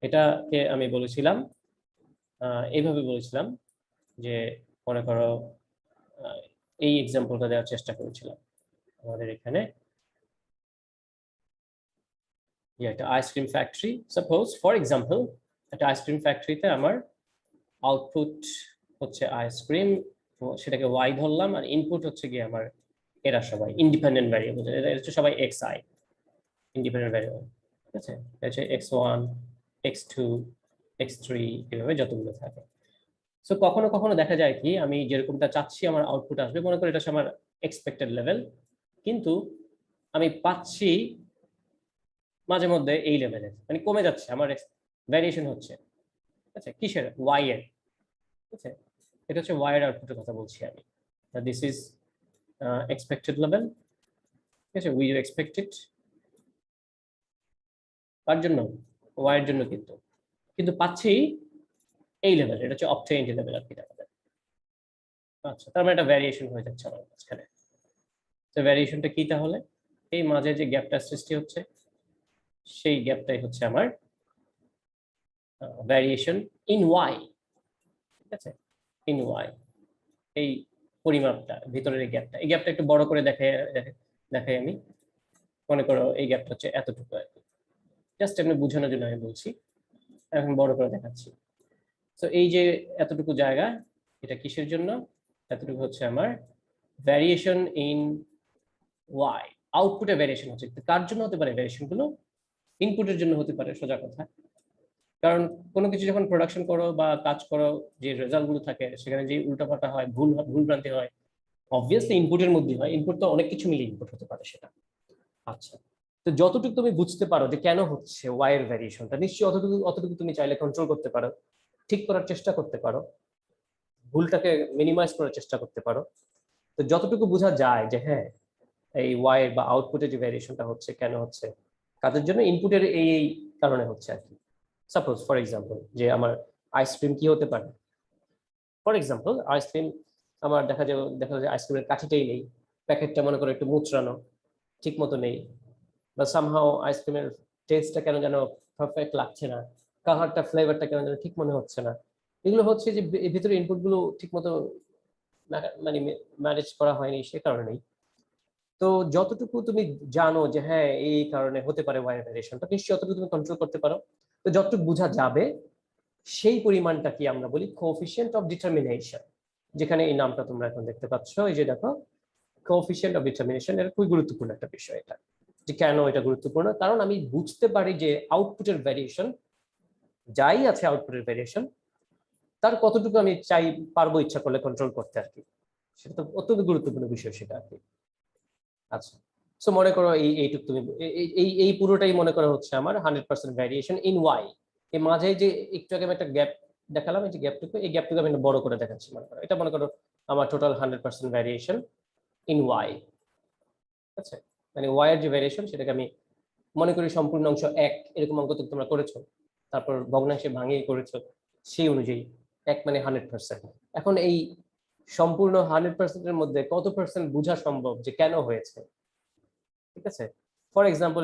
A: এটাকে আমি বলেছিলাম এইভাবে বলেছিলাম যে, মনে করো এই এক্সাম্পলটা দেওয়ার চেষ্টা করেছিলাম। আমাদের এখানে একটা ice cream factory, suppose for example একটা আইসক্রিম ফ্যাক্টরিতে আমার আউটপুট হচ্ছে আইসক্রিম, সেটাকে ওয়াই ধরলাম, আর ইনপুট হচ্ছে গিয়ে আমার এরা সবাই ইন্ডিপেন্ডেন্ট ভ্যারিয়েবল, এরা হচ্ছে সবাই এক্স আই, ইন্ডিপেন্ডেন্ট ভ্যারিয়েবল, ঠিক আছে। এটা হচ্ছে x1, x2, x3, এভাবে যতগুলো থাকে। সো কখনো কখনো দেখা যায় কি, আমি যেরকমটা চাচ্ছি আমার আউটপুট আসবে, মনে করি এটা আমার এক্সপেক্টেড লেভেল, কিন্তু আমি পাচ্ছি মাঝে মধ্যে এই লেভেলে, মানে কমে যাচ্ছে, আমার ভ্যারিয়েশন হচ্ছে, আচ্ছা কিসের, ওয়াই এর, ঠিক আছে। এটা হচ্ছে ওয়াই এর আউটপুটের কথা বলছি আমি। দিস ইজ এক্সপেক্টেড লেভেল, ঠিক আছে, উই এক্সপেক্টেড তার জন্য, ওয়াই এর জন্য, কিন্তু কিন্তু পাচ্ছি এই লেভেল, এটা হচ্ছে অবটেইনড লেভেল আর কি আমাদের। আচ্ছা, তার মানে একটা ভ্যারিয়েশন হয়ে যাচ্ছে আমার মাঝখানে। তো ভ্যারিয়েশনটা কি তাহলে? এই মাঝে যে গ্যাপটা সৃষ্টি হচ্ছে, সেই গ্যাপটাই হচ্ছে আমার ভ্যারিয়েশন ইন ওয়াই, ঠিক আছে, ইন ওয়াই। এই পরিমাপটা, ভিতরের এই গ্যাপটা, এই গ্যাপটা একটু বড় করে দেখাই দেখাই আমি। মনে করো এই গ্যাপটা হচ্ছে এতটুকু আর কি, জাস্ট এমনি বোঝানোর জন্য আমি বলছি, এখন বড় করে দেখাচ্ছি। তো এই যে এতটুকু জায়গা, এটা কিসের জন্য? এতটুকু হচ্ছে আমার ভ্যারিয়েশন ইন ওয়াই, আউটপুটে ভ্যারিয়েশন হচ্ছে। কার জন্য হতে পারে ভ্যারিয়েশন গুলো? ইনপুটের জন্য হতে পারে, সোজা কথা। কারণ কোনো কিছু যখন প্রোডাকশন করো বা কাজ করো, যে রেজাল্ট গুলো থাকে সেখানে যে উল্টাপাল্টা হয়, ভুল ভ্রান্তি হয়, অবভিয়াসলি ইনপুটের মধ্যে হয়। ইনপুট তো অনেক কিছু মিলে ইনপুট হতে পারে সেটা। আচ্ছা, তো যতটুকু তুমি বুঝতে পারো যে কেন হচ্ছে ওয়াই এর ভ্যারিয়েশনটা, নিশ্চয়ই অতটুকু অতটুকু তুমি চাইলে কন্ট্রোল করতে পারো, ঠিক করার চেষ্টা করতে পারো, ভুলটাকে মিনিমাইজ করার চেষ্টা করতে পারো। তো যতটুকু বোঝা যায় যে হ্যাঁ, এই ওয়াই বা আউটপুটের যে ভ্যারিয়েশনটা হচ্ছে কেন হচ্ছে, কাজের জন্য ইনপুটের এই এই কারণে হচ্ছে আর কি। সাপোজ ফর এক্সাম্পল যে আমার আইসক্রিম কি হতে পারে, ফর এক্সাম্পল আইসক্রিম আমার দেখা যায় আইসক্রিমের কাঠিটাই নেই, প্যাকেটটা মনে করো একটু মুচড়ানো, ঠিক মতো নেই, বা সামহাও আইসক্রিমের টেস্টটা কেন যেন পারফেক্ট লাগছে না, কালারটা ফ্লেভারটা কেন যেন ঠিক মনে হচ্ছে না। এগুলো হচ্ছে যে ভিতরে ইনপুট গুলো ঠিক মতো মানে ম্যানেজ করা হয়নি, সে কারণেই। তো যতটুকু তুমি জানো যে হ্যাঁ এই কারণে হতে পারে ওয়াই ভ্যারিয়েশনটা, নিশ্চয়ই যতটুকু তুমি কন্ট্রোল করতে পারো। তো যতটুকু বোঝা যাবে সেই পরিমাণটা কি আমরা বলি কোএফিসিয়েন্ট অফ ডিটারমিনেশন। যেখানে এই নামটা তোমরা এখন দেখতে পাচ্ছ, এই যে দেখো কোএফিসিয়েন্ট অফ ডিটারমিনেশন, এটা খুবই গুরুত্বপূর্ণ একটা বিষয়। এটা যে কেন এটা গুরুত্বপূর্ণ, কারণ আমি বুঝতে পারি যে আউটপুটের ভ্যারিয়েশন যাই আছে, আউটপুটের ভ্যারিয়েশন তার কতটুকু আমি চাই পারবো ইচ্ছা করলে কন্ট্রোল করতে আর কি। সেটা তো অত্যন্ত গুরুত্বপূর্ণ বিষয় সেটা আর কি। আচ্ছা, সো মনে করো এইটুকু তুমি এই পুরোটাই মনে করো হচ্ছে আমার 100% ভ্যারিয়েশন ইন ওয়াই। এই মাঝে যে একটু আগে আমি একটা গ্যাপ দেখালাম, এই যে গ্যাপটুকু, এই গ্যাপটুকু আমি বড় করে দেখাচ্ছি। মনে করো এটা মনে করো আমার টোটাল 100% ভ্যারিয়েশন ইন ওয়াই। আচ্ছা, মানে ওয়াই এর যে ভ্যারিয়েশন সেটাকে আমি মনে করি সম্পূর্ণ অংশ 1 এরকম অঙ্ক তো তোমরা করেছো, তারপর ভগ্নাংশে ভাঙিয়ে করেছো, সেই অনুযায়ী 1 মানে 100%। এখন এই সম্পূর্ণ 100%-এর মধ্যে কত পার্সেন্ট বোঝা সম্ভব যে কেন হয়েছে, ঠিক আছে? ফর এক্সাম্পল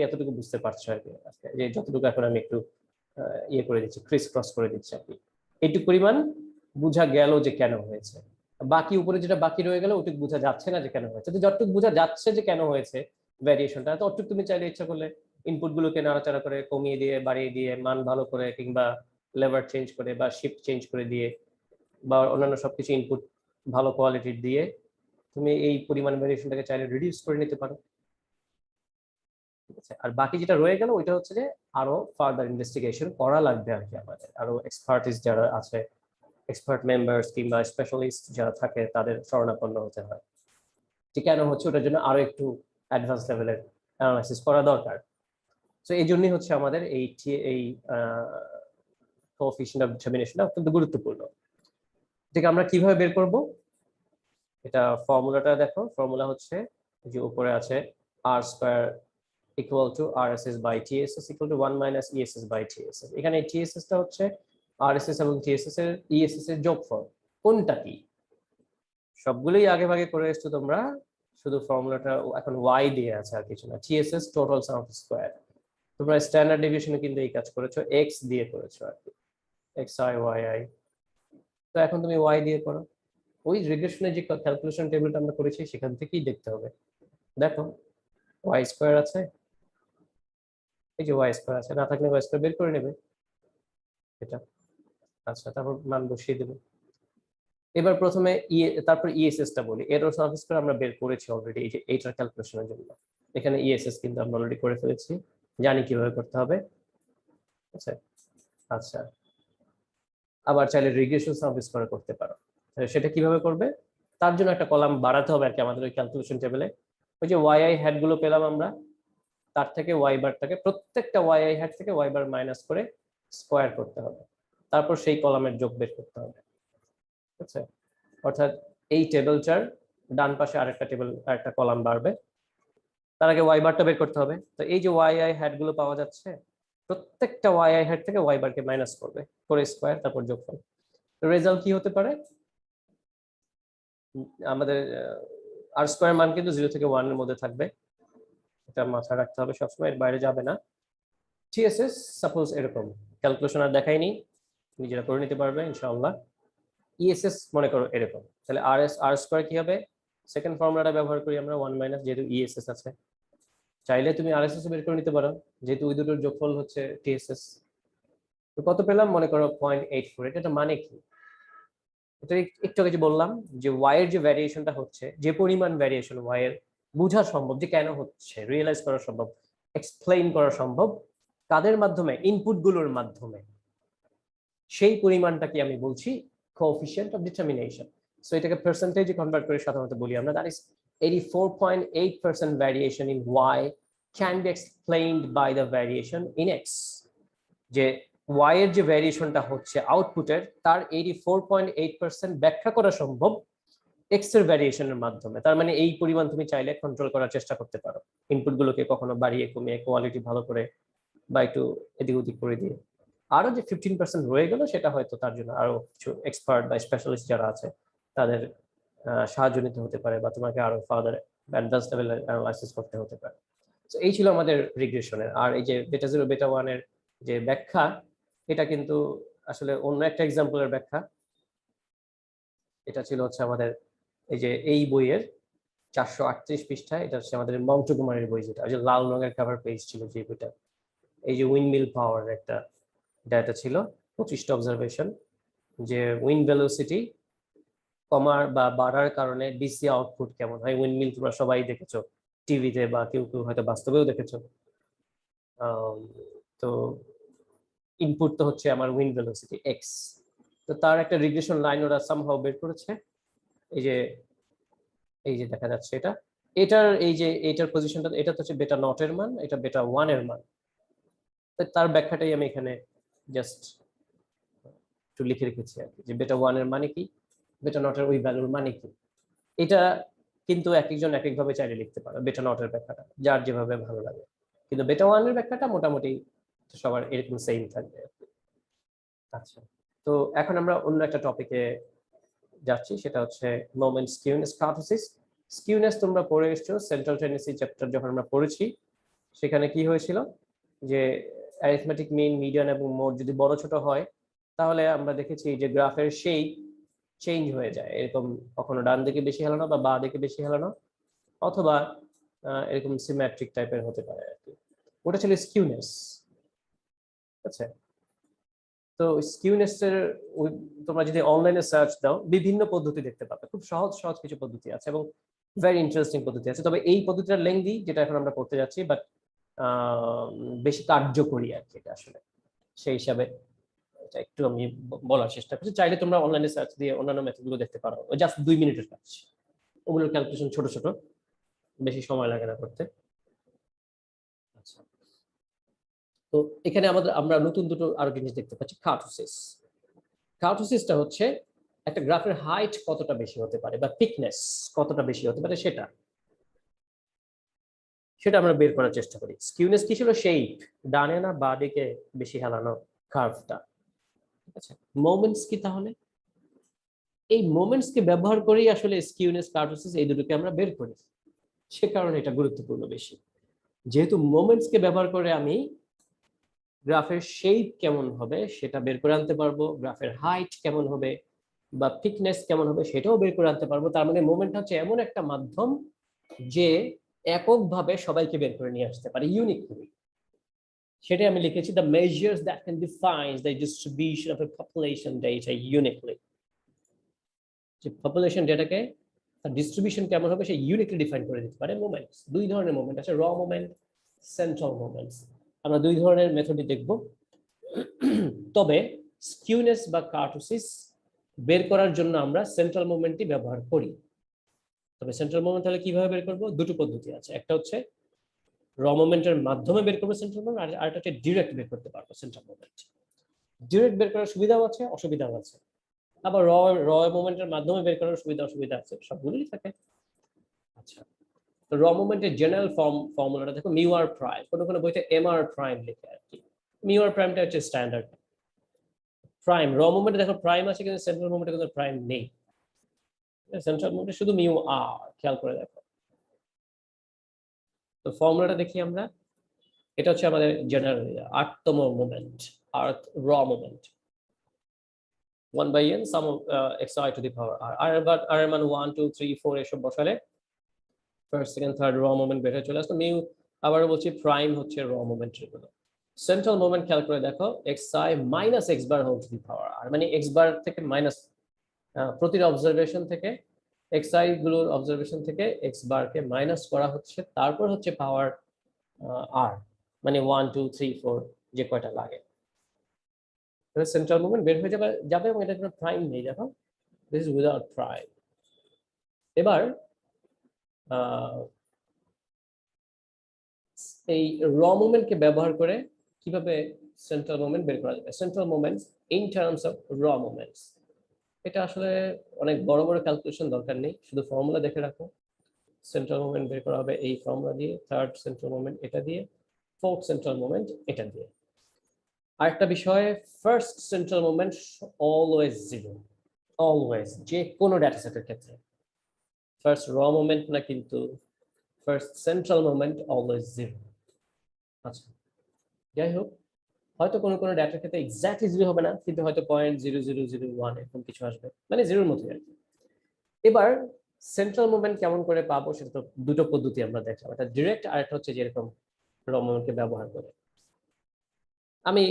A: এতটুকু বুঝতে পারছো আর কি, যে যতটুকু এখন আমি একটু ইয়ে করে দিচ্ছি, ক্রিস ক্রস করে দিচ্ছি আর কি। এইটুকু পরিমাণ বোঝা গেল যে কেন হয়েছে। বাকি উপরে যেটা বাকি রয়ে গেল ওটুকু বোঝা যাচ্ছে না যে কেন হয়েছে। তো যতটুকু বোঝা যাচ্ছে যে কেন হয়েছে ভ্যারিয়েশনটা, তো অতটুকু তুমি চাইলে ইচ্ছা করলে ইনপুট গুলোকে নাড়াচাড়া করে, কমিয়ে দিয়ে, বাড়িয়ে দিয়ে, মান ভালো করে, কিংবা লেভার চেঞ্জ করে বা শিফট চেঞ্জ করে দিয়ে, বা অন্যান্য সবকিছু ইনপুট ভালো কোয়ালিটির দিয়ে তুমি এই পরিমাণ ভ্যারিয়েশনটাকে চাইলে রিডিউস করে নিতে পারো। ঠিক আছে, আর বাকি যেটা রয়ে গেল ওইটা হচ্ছে যে আরো ফার্দার ইনভেস্টিগেশন করা লাগবে আর কি। আমাদের আরো এক্সপার্টিস যারা আছে, এক্সপার্ট মেম্বার্স কিংবা স্পেশালিস্ট যারা থাকে, তাদের শরণাপন্ন হতে হয় যে কেন হচ্ছে, ওটার জন্য আরো একটু অ্যাডভান্স লেভেলের অ্যানালাইসিস করা দরকার। তো এই জন্যই হচ্ছে আমাদের এই কোএফিসিয়েন্ট অফ ডিটারমিনেশনটা অত্যন্ত গুরুত্বপূর্ণ। এটাকে আমরা কিভাবে বের করব, এটা ফর্মুলাটা দেখো। ফর্মুলা হচ্ছে যে উপরে আছে আর square equal to RSS by TSS equal to 1 minus ESS by TSS। এখানে TSS টা হচ্ছে RSS এবং TSS এর ESS এর যোগফল। কোনটা কি সবগুলোই আগে ভাগে করে এসছো তোমরা, শুধু ফর্মুলাটা এখন y দিয়ে আছে আর কিছু না। TSS total some of square. তোমরা স্ট্যান্ডার্ড ডেভিয়েশনে কিন্তু এই কাজ করেছো, x দিয়ে করেছো আর কি, xi yi। তো এখন তুমি y দিয়ে করো। ওই রিগ্রেশনের যে ক্যালকুলেশন টেবিলটা আমরা করেছি সেখান থেকেই দেখতে হবে। দেখো y স্কয়ার আছে, এই যে ওয়াই স্কয়ার আছে, না থাকলে ওয়াই স্কয়ার বের করে নেবে এটা। আচ্ছা, তারপর মান বসিয়ে দেবে। এবার প্রথমে তারপর ইএসএস টা বলি। এর সার্ভিস করে আমরা বের করেছি অলরেডি, এই যে এইটার ক্যালকুলেশনের জন্য এখানে ইএসএস কিন্তু আমরা অলরেডি করে ফেলেছি, জানি কিভাবে করতে হবে। আচ্ছা আচ্ছা, আবার চাইলে রিগ্রেশন সার্ভিস করে করতে পারো। সেটা কিভাবে করবে, তার জন্য একটা কলাম বাড়াতে হবে আর কি আমাদের ওই ক্যালকুলেশন টেবিলে। ওই যে ওয়াই আই হ্যাড গুলো পেলাম আমরা, তার থেকে ওয়াই বারটাকে, প্রত্যেকটা ওয়াই আই হ্যাড থেকে ওয়াই বার মাইনাস করে স্কোয়ার করতে হবে, তারপর সেই কলামের যোগ বের করতে হবে। ঠিক আছে, অর্থাৎ এই টেবিলটার ডান পাশে আরেকটা কলাম বাড়বে, তার আগে ওয়াই বারটা বের করতে হবে। তো এই যে ওয়াই আই হ্যাড গুলো পাওয়া যাচ্ছে, প্রত্যেকটা ওয়াই আই হ্যাড থেকে ওয়াই বারকে মাইনাস করবে, করে স্কোয়ার, তারপর যোগফল। তো রেজাল্ট কি হতে পারে, আমাদের আর স্কোয়ার মান কিন্তু 0 থেকে 1 এর মধ্যে থাকবে, এটা মাথায় রাখতে হবে সবসময়, এর বাইরে যাবে না। টিএসএস সাপোজ এরকম, ক্যালকুলেশন আর দেখাইনি, নিজেরা করে নিতে পারবে ইনশাআল্লাহ। ইএসএস মনে করো এরকম, তাহলে আর স্কয়ার কি হবে, সেকেন্ড ফর্মুলাটা ব্যবহার করি আমরা, 1 মাইনাস, যেহেতু ইএসএস আছে, চাইলে তুমি আরএসএস বের করে নিতে পারো, যেহেতু ওই দুটোর যোগফল হচ্ছে টিএসএস। তো কত পেলাম, মনে করো 0.84। এটা মানে কি, এটা একটু আগে যে বললাম যে ওয়াই এর যে ভ্যারিয়েশনটা হচ্ছে, যে পরিমাণ ভ্যারিয়েশন ওয়াই এর বোঝা সম্ভব যে কেন হচ্ছে, রিয়েলাইজ করা সম্ভব, এক্সপ্লেইন করা সম্ভব, কাদের মাধ্যমে, ইনপুট গুলোর মাধ্যমে, সেই পরিমাণটাকে আমি বলছি কোএফিসিয়েন্ট অফ ডিটারমিনেশন। সো এটাকে পার্সেন্টেজে কনভার্ট করে সাধারণত বলি আমরা, that is 84.8% variation in Y can be explained by the variation in X. যে ওয়াই এর যে ভ্যারিয়েশনটা হচ্ছে আউটপুটের, তার 84.8% ব্যাখ্যা করা সম্ভব এক্স এর ভ্যারিয়েশনের মাধ্যমে। তার মানে এই পরিমাণ তুমি চাইলে কন্ট্রোল করার চেষ্টা করতে পারো, ইনপুট গুলোকে কখনো বাড়িয়ে কমিয়ে, কোয়ালিটি ভালো করে, বা একটু এদিক ওদিক করে দিয়ে। আরো যে 15% রয়ে গেল, সেটা হয়তো তার জন্য আরো কিছু এক্সপার্ট বা স্পেশালিস্ট যারা আছে তাদের সাহায্য নিতে হতে পারে, বা তোমাকে আরো ফার্দার অ্যাডভান্স লেভেলের অ্যানালাইসিস করতে হতে পারে। তো এই ছিল আমাদের রিগ্রেশনের। আর এই যে বেটা জিরো বেটা ওয়ানের যে ব্যাখ্যা, এটা কিন্তু আসলে অন্য একটা এক্সাম্পলের ব্যাখ্যা। এটা ছিল হচ্ছে আমাদের এই যে এই বইয়ের 438 পৃষ্ঠা। এটা হচ্ছে আমাদের মন্টু কুমারের বই, যেটা ওই যে লাল রঙের কভার পেজ ছিল যে বইটা। এই যে উইন্ডমিল পাওয়ার একটা ডাটা ছিল, 25টা অবজারভেশন, যে উইন্ড ভেলোসিটি কমার বা বাড়ার কারণে ডিসি আউটপুট কেমন হয়। উইন্ডমিল তোমরা সবাই দেখেছো টিভিতে, বা কেউ কেউ হয়তো বাস্তবেও দেখেছো। তো ইনপুট তো হচ্ছে আমার উইন্ড ভেলোসিটি এক্স, তো তার একটা রিগ্রেশন লাইন ওরা সামহাউ বের করেছে। এই যে দেখা যাচ্ছে এটা, এটার এই যে এটার পজিশনটা, এটা তো হচ্ছে বেটা নট এর মান, এটা বেটা ওয়ান এর মান। তার ব্যাখ্যাটাই আমি এখানে জাস্ট একটু লিখে রেখেছি আর কি, যে বেটা ওয়ান এর মানে কি, বেটা নট এর ওই ভ্যালুর মানে কি। এটা কিন্তু এক একজন এক একভাবে চাইলে লিখতে পারে বেটা নট এর ব্যাখ্যাটা, যার যেভাবে ভালো লাগে। কিন্তু বেটা ওয়ান এর ব্যাখ্যাটা মোটামুটি সবার এরকম সেম থাকবে। আচ্ছা, তো এখন আমরা অন্য একটা টপিকে যাচ্ছি, সেটা হচ্ছে মোমেন্ট স্কিউনেস কার্টোসিস। স্কিউনেস তোমরা পড়ে এসছো সেন্ট্রাল টেন্ডেন্সি চ্যাপ্টার যখন আমরা পড়েছি, সেখানে কি হয়েছিল যে অ্যারিথমেটিক মিন, মিডিয়ান এবং মোড যদি বড় ছোট হয়, তাহলে আমরা দেখেছি যে গ্রাফের শেপ চেঞ্জ হয়ে যায়, এরকম কখনো ডান দিকে বেশি হেলানো বা বাঁ দিকে বেশি হেলানো, অথবা এরকম সিমেট্রিক টাইপের হতে পারে আর কি। ওটা ছিল স্কিউনেস। আচ্ছা, তো স্কিউনেস এর তোমরা যদি অনলাইনে সার্চ দাও, বিভিন্ন পদ্ধতি দেখতে পাবে, খুব সহজ সহজ কিছু পদ্ধতি আছে এবং ভেরি ইন্টারেস্টিং পদ্ধতি আছে। তবে এই পদ্ধতিটা লেংদি, যেটা এখন আমরা করতে যাচ্ছি, বাট বেশি কার্যকরী আর কি এটা আসলে। সেই হিসাবে এটা একটু আমি বলার চেষ্টা করছি। চাইলে তোমরা অনলাইনে সার্চ দিয়ে অন্যান্য মেথডগুলো দেখতে পারো, জাস্ট 2 মিনিটের কাজ। ওগুলোর ক্যালকুলেশন ছোট ছোট, বেশি সময় লাগে না করতে। আচ্ছা, তো এখানে আমরা নতুন দুটো আরো জিনিস দেখতে পাচ্ছি, কার্টোসিস। কার্টোসিসটা হচ্ছে একটা গ্রাফের হাইট কতটা বেশি হতে পারে বা থিকনেস কতটা বেশি হতে পারে, সেটা আমরা বের করার চেষ্টা করি। স্কিউনেস কি ছিল? শেপ, ডানে না বাঁ দিকে বেশি হেলানো কার্ভটা। ঠিক আছে, মোমেন্টস কি তাহলে? এই মোমেন্টস কে ব্যবহার করেই আসলে স্কিউনেস, কার্টোসিস এই দুটোকে আমরা বের করি। সে কারণে এটা গুরুত্বপূর্ণ বেশি, যেহেতু মোমেন্টস কে ব্যবহার করে আমি গ্রাফের শেপ কেমন হবে সেটা বের করে আনতে পারবো, গ্রাফের হাইট কেমন হবে বা থিকনেস কেমন হবে সেটাও বের করে আনতে পারবো। তার মানে মোমেন্ট হচ্ছে এমন একটা মাধ্যম যে এককভাবে সবাইকে বের করে নিয়ে আসতে পারে ইউনিকলি। সেটাই আমি লিখেছি, the measures that can define the distribution of a population data uniquely. যে পপুলেশন ডেটাকে তার ডিস্ট্রিবিউশন কেমন হবে সে ইউনিকলি ডিফাইন করে দিতে পারে মোমেন্টস। দুই ধরনের মোমেন্ট আছে, র মোমেন্ট, সেন্ট্রাল মোমেন্টস। আমরা দুই ধরনের মেথডই দেখব। তবে স্কিউনেস বা কার্টোসিস বের করার জন্য আমরা সেন্ট্রাল মোমেন্টই ব্যবহার করি। তবে সেন্ট্রাল মোমেন্ট তাহলে কিভাবে বের করব? দুটো পদ্ধতি আছে, একটা হচ্ছে র মোমেন্টের মাধ্যমে বের করবো সেন্ট্রাল মোমেন্ট, আর একটা হচ্ছে ডিরেক্ট বের করতে পারবো সেন্ট্রাল মোমেন্ট। ডিরেক্ট বের করার সুবিধাও আছে, অসুবিধাও আছে। আবার র মোমেন্টের মাধ্যমে বের করার সুবিধা অসুবিধা আছে, সবগুলোই থাকে। আচ্ছা, তো র মোমেন্টের জেনারেল ফর্মুলাটা দেখো, মিউ আর প্রাইম, কোনো কোনো বইতে এম আর প্রাইম লিখে আর কি। মিউ আর প্রাইমটা হচ্ছে স্ট্যান্ডার্ড প্রাইম। র মোমেন্টে দেখো প্রাইম আছে, কিন্তু সেন্ট্রাল মোমেন্টে কিন্তু প্রাইম নেই। সেন্ট্রাল মোমেন্টে শুধু মিউ আর, খেয়াল করে দেখো। তো ফর্মুলাটা দেখি আমরা, এটা হচ্ছে আমাদের জেনারেল আটতম মোমেন্ট, আর্থ র moment. 1/n sum of xi to the power r, আর এর মান 1 2 3 4 এসব বসালে ফার্স্ট সেকেন্ড থার্ড র মোমেন্ট বের হয়ে চলে আসতো। মিউ আবারও বলছি প্রাইম হচ্ছে র মোমেন্টের গুলো। সেন্ট্রাল মোমেন্ট খেয়াল করে দেখো, xi minus x bar whole to the power r, মানে x বার থেকে মাইনাস, প্রতিটা অবজারভেশন থেকে xi গুলোর অবজারভেশন থেকে x বারকে মাইনাস করা হচ্ছে, তারপর হচ্ছে পাওয়ার r, মানে 1 2 3 4 যে কয়টা লাগে। সেন্ট্রাল মোমেন্ট বের হয়ে যাবে এবং এটা কোনো প্রাইম নেই, দেখো দিস ইজ উইদাউট প্রাইম। এবার এই র মোমেন্টকে ব্যবহার করে কিভাবে সেন্ট্রাল মোমেন্ট বের করা যাবে? Central moments in terms of র মোমেন্টস, এটা আসলে অনেক বড় বড় ক্যালকুলেশন দরকার নেই, শুধু ফর্মুলা দেখে রাখো। সেন্ট্রাল মোমেন্ট বের করা হবে এই ফর্মুলা দিয়ে, থার্ড সেন্ট্রাল মোমেন্ট এটা দিয়ে, ফোর্থ সেন্ট্রাল মোমেন্ট এটা দিয়ে। আরেকটা বিষয়, first central moment always zero, always, যে কোনো ডেটা সেটের ক্ষেত্রে। ফার্স্ট র মোমেন্ট না, কিন্তু first central moment always zero. আচ্ছা, যাই হোক, হয়তো কোনো কোনো ডেটার ক্ষেত্রে এক্স্যাক্টলি জিরো হবে না, কিন্তু হয়তো 0.0001 এরকম কিছু আসবে, মানে জিরোর মতোই আর কি। এবার সেন্ট্রাল মোমেন্ট কেমন করে পাবো সেটা তো দুটো পদ্ধতি আমরা দেখলাম, একটা ডিরেক্ট আর একটা হচ্ছে যেরকম র মোমেন্টকে ব্যবহার করে। আমি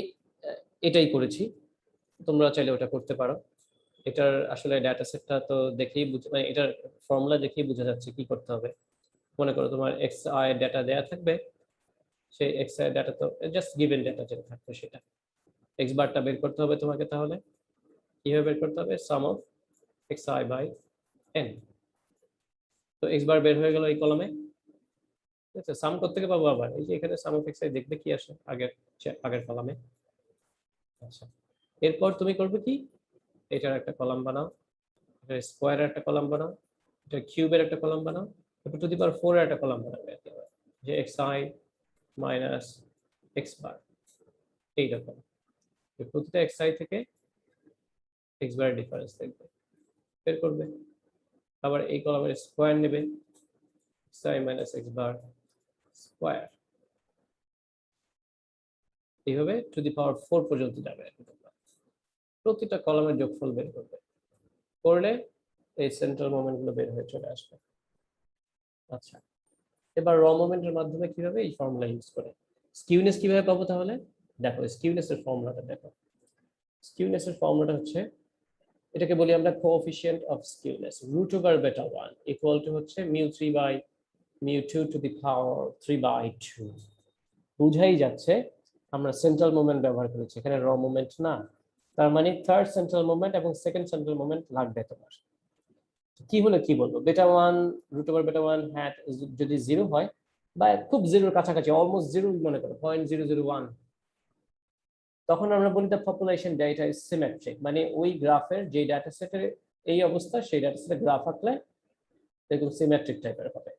A: এটাই করেছি, তোমরা চাইলে ওটা করতে পারো। এটার আসলে ডাটা সেটটা তো দেখেই মানে এটার ফর্মুলা দেখেই বোঝা যাচ্ছে কি করতে হবে। মনে করো তোমার এক্স আই ডাটা দেয়া থাকবে, সেই এক্স আই ডাটা তো জাস্ট গিভেন ডাটা যেটা থাকবে সেটা এক্স বারটা বের করতে হবে তোমাকে। তাহলে কিভাবে বের করতে হবে? Sum of x i by n. তো এক্স বার বের হয়ে গেল এই কলমে, ঠিক আছে? সাম করতে গিয়ে পাবো আবার এই যে এখানে সাম অফ এক্স আই দেখবে কি আসে আগের কলামে। আচ্ছা, এরপর তুমি করবে কি, এটার একটা কলাম বানাও, এটা স্কোয়ারের একটা কলাম বানাও, এটা কিউবের একটা কলাম বানাও, তারপর টু দি পাওয়ার 4 এর একটা কলাম বানাবে আর কি, যে x I minus x bar এইরকম। প্রতিটা এক্স আই থেকে এক্স বারের ডিফারেন্স দেখবে, বের করবে। আবার এই কলামের স্কোয়ার নেবে, x I minus x bar square, এইভাবে টু দি পাওয়ার 4 পর্যন্ত যাবে আর কি। তোমরা প্রতিটা কলামের যোগফল বের করবে, করলে এই সেন্ট্রাল মোমেন্ট গুলো বের হয়ে চলে আসবে। আচ্ছা, এবার র মোমেন্টের মাধ্যমে কিভাবে এই ফর্মুলা ইউজ করে স্কিউনেস কিভাবে পাবো তাহলে দেখো, স্কিউনেস এর ফর্মুলাটা দেখো। স্কিউনেস এর ফর্মুলাটা হচ্ছে, এটাকে বলি আমরা coefficient of skewness, root over beta 1 equal to হচ্ছে μ3/μ2 টু দি পাওয়ার 3/2। বুঝাই যাচ্ছে আমরা সেন্ট্রাল মোমেন্ট ব্যবহার করেছি, এখানে র মোমেন্ট না। তার মানে থার্ড সেন্ট্রাল মোমেন্ট এবং সেকেন্ড সেন্ট্রাল মোমেন্ট লাগবে তোমার। কি হলো কি বলবো, বেটা 1 রুট ওভার বেটা 1 হ্যাট যদি 0 হয় বা খুব জিরোর কাছাকাছি অলমোস্ট জিরো মনে করো 0.001, তখন আমরা বলি the population data is symmetric, মানে ওই গ্রাফের যে ডাটা সেটের এই অবস্থা সেই ডাটা সেটের গ্রাফ আঁকলে এরকম সিমেট্রিক টাইপের হবে।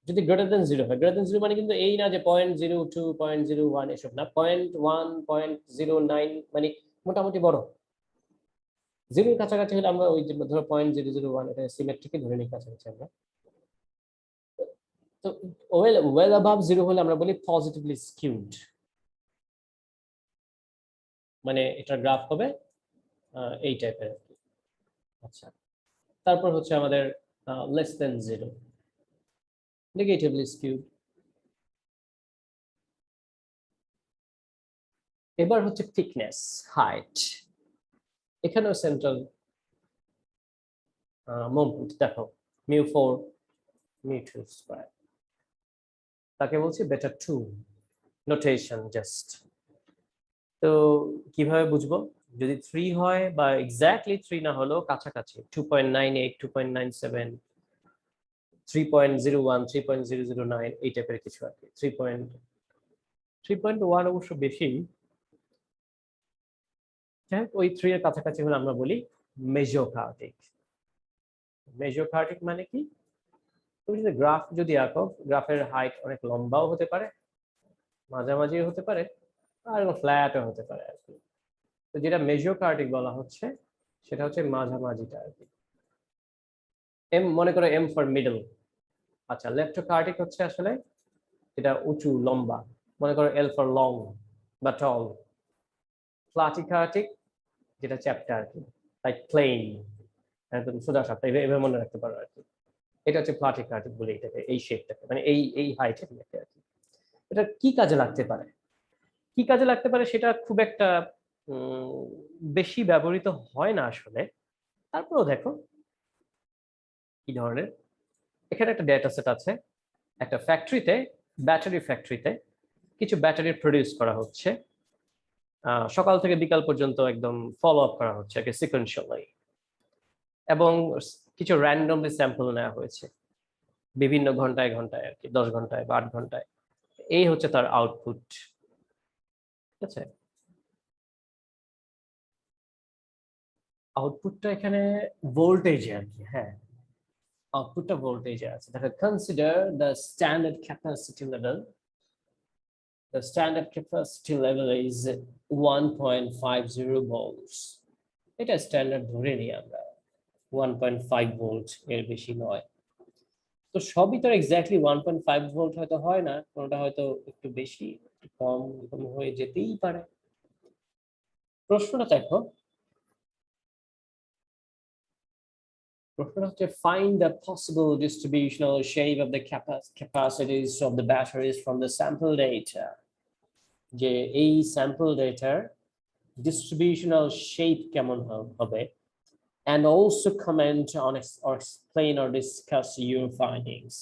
A: যদি গ্রেটার দেন 0 হয়, গ্রেটার দেন 0 মানে কিন্তু এই না যে 0.02 0.01 এসব না, 0.1 0.09 মানে মোটামুটি বড়। জিরোর কাছাকাছি হলে আমরা ওই যে ধরো 0.001 এটা সিমেট্রিকই ধরে নিই কাছাকাছি আমরা। তো ওয়েল অ্যাবাভ 0 হলে আমরা বলি পজিটিভলি স্কিউড, মানে এটার গ্রাফ হবে এই টাইপের। আচ্ছা, তারপর হচ্ছে আমাদের লেস দেন 0 নেগেটিভলি স্কিউড। এবার হচ্ছে থিকনেস, হাইট, এখানেও সেন্ট্রাল মোমেন্ট দেখো μ4 μ2 স্কয়ার, তাকে বলছি বেটা 2 নোটেশন জাস্ট। তো কিভাবে বুঝবো, যদি 3 হয় বা এক্স্যাক্টলি 3 না হলেও কাছাকাছি 2.98 2.97 3.01 3.009 এই টাইপের কিছু আর কি। 3.1 অবশ্য বেশি, ওই 3 এর কাছাকাছি হলে আমরা বলি মেজোকার্টিক। মেজোকার্টিক মানে কি, তুমি যদি গ্রাফ যদি আঁকো, গ্রাফের হাইট অনেক লম্বাও হতে পারে, মাঝামাঝি হতে পারে, আর ফ্ল্যাটও হতে পারে আর কি। তো যেটা মেজোকার্টিক বলা হচ্ছে সেটা হচ্ছে মাঝামাঝিটা আর কি। এম মনে করো এম ফর মিডল। আচ্ছা, লেপ্টোকার্টিক হচ্ছে আসলে এটা উঁচু লম্বা, মনে করো এল ফর লং বা টল। প্লাটিকার্টিক যেটা চ্যাপ্টা আর কি, লাইক প্লেন, একদম সোজা সাপটা, এভাবে মনে রাখতে পারো আর কি। এটা হচ্ছে প্লাটিকার্টিক বলে এটাকে, এই শেপটাকে মানে এই হাইটের আর কি। এটা কি কাজে লাগতে পারে, কি কাজে লাগতে পারে সেটা খুব একটা বেশি ব্যবহৃত হয় না আসলে। তারপরেও দেখো কি ধরনের, এখানে একটা ডেটা সেট আছে, একটা ফ্যাক্টরিতে, ব্যাটারি ফ্যাক্টরিতে কিছু ব্যাটারি প্রডিউস করা হচ্ছে, সকাল থেকে বিকাল পর্যন্ত একদম ফলো আপ করা হচ্ছে সিকোয়েন্সিয়ালি, এবং কিছু র্যান্ডমলি স্যাম্পল নেওয়া হয়েছে বিভিন্ন ঘন্টায় ঘন্টায় আর কি, 10 ঘন্টায় বা 8 ঘন্টায়। এই হচ্ছে তার আউটপুট, ঠিক আছে? আউটপুটটা এখানে ভোল্টেজে আর কি, হ্যাঁ আউটপুটটা ভোল্টেজে আছে। দেখো, consider the standard capacity level, the standard capacity level is 1.50 volts, এটা স্ট্যান্ডার্ড ধরে নিই আমরা, 1.5 ভোল্ট, এর বেশি নয়। তো সবই তো এক্স্যাক্টলি 1.5 ভোল্ট হয়তো হয় না, কোনটা হয়তো একটু বেশি একটু কম এরকম হয়ে যেতেই পারে। প্রশ্নটা দেখো, প্রশ্নটা হচ্ছে find the possible distributional shape of the capacities of the batteries from the sample data, যে এই স্যাম্পল ডেটার ডিস্ট্রিবিউশনাল শেপ কেমন হবে, and also comment on or explain or discuss your findings.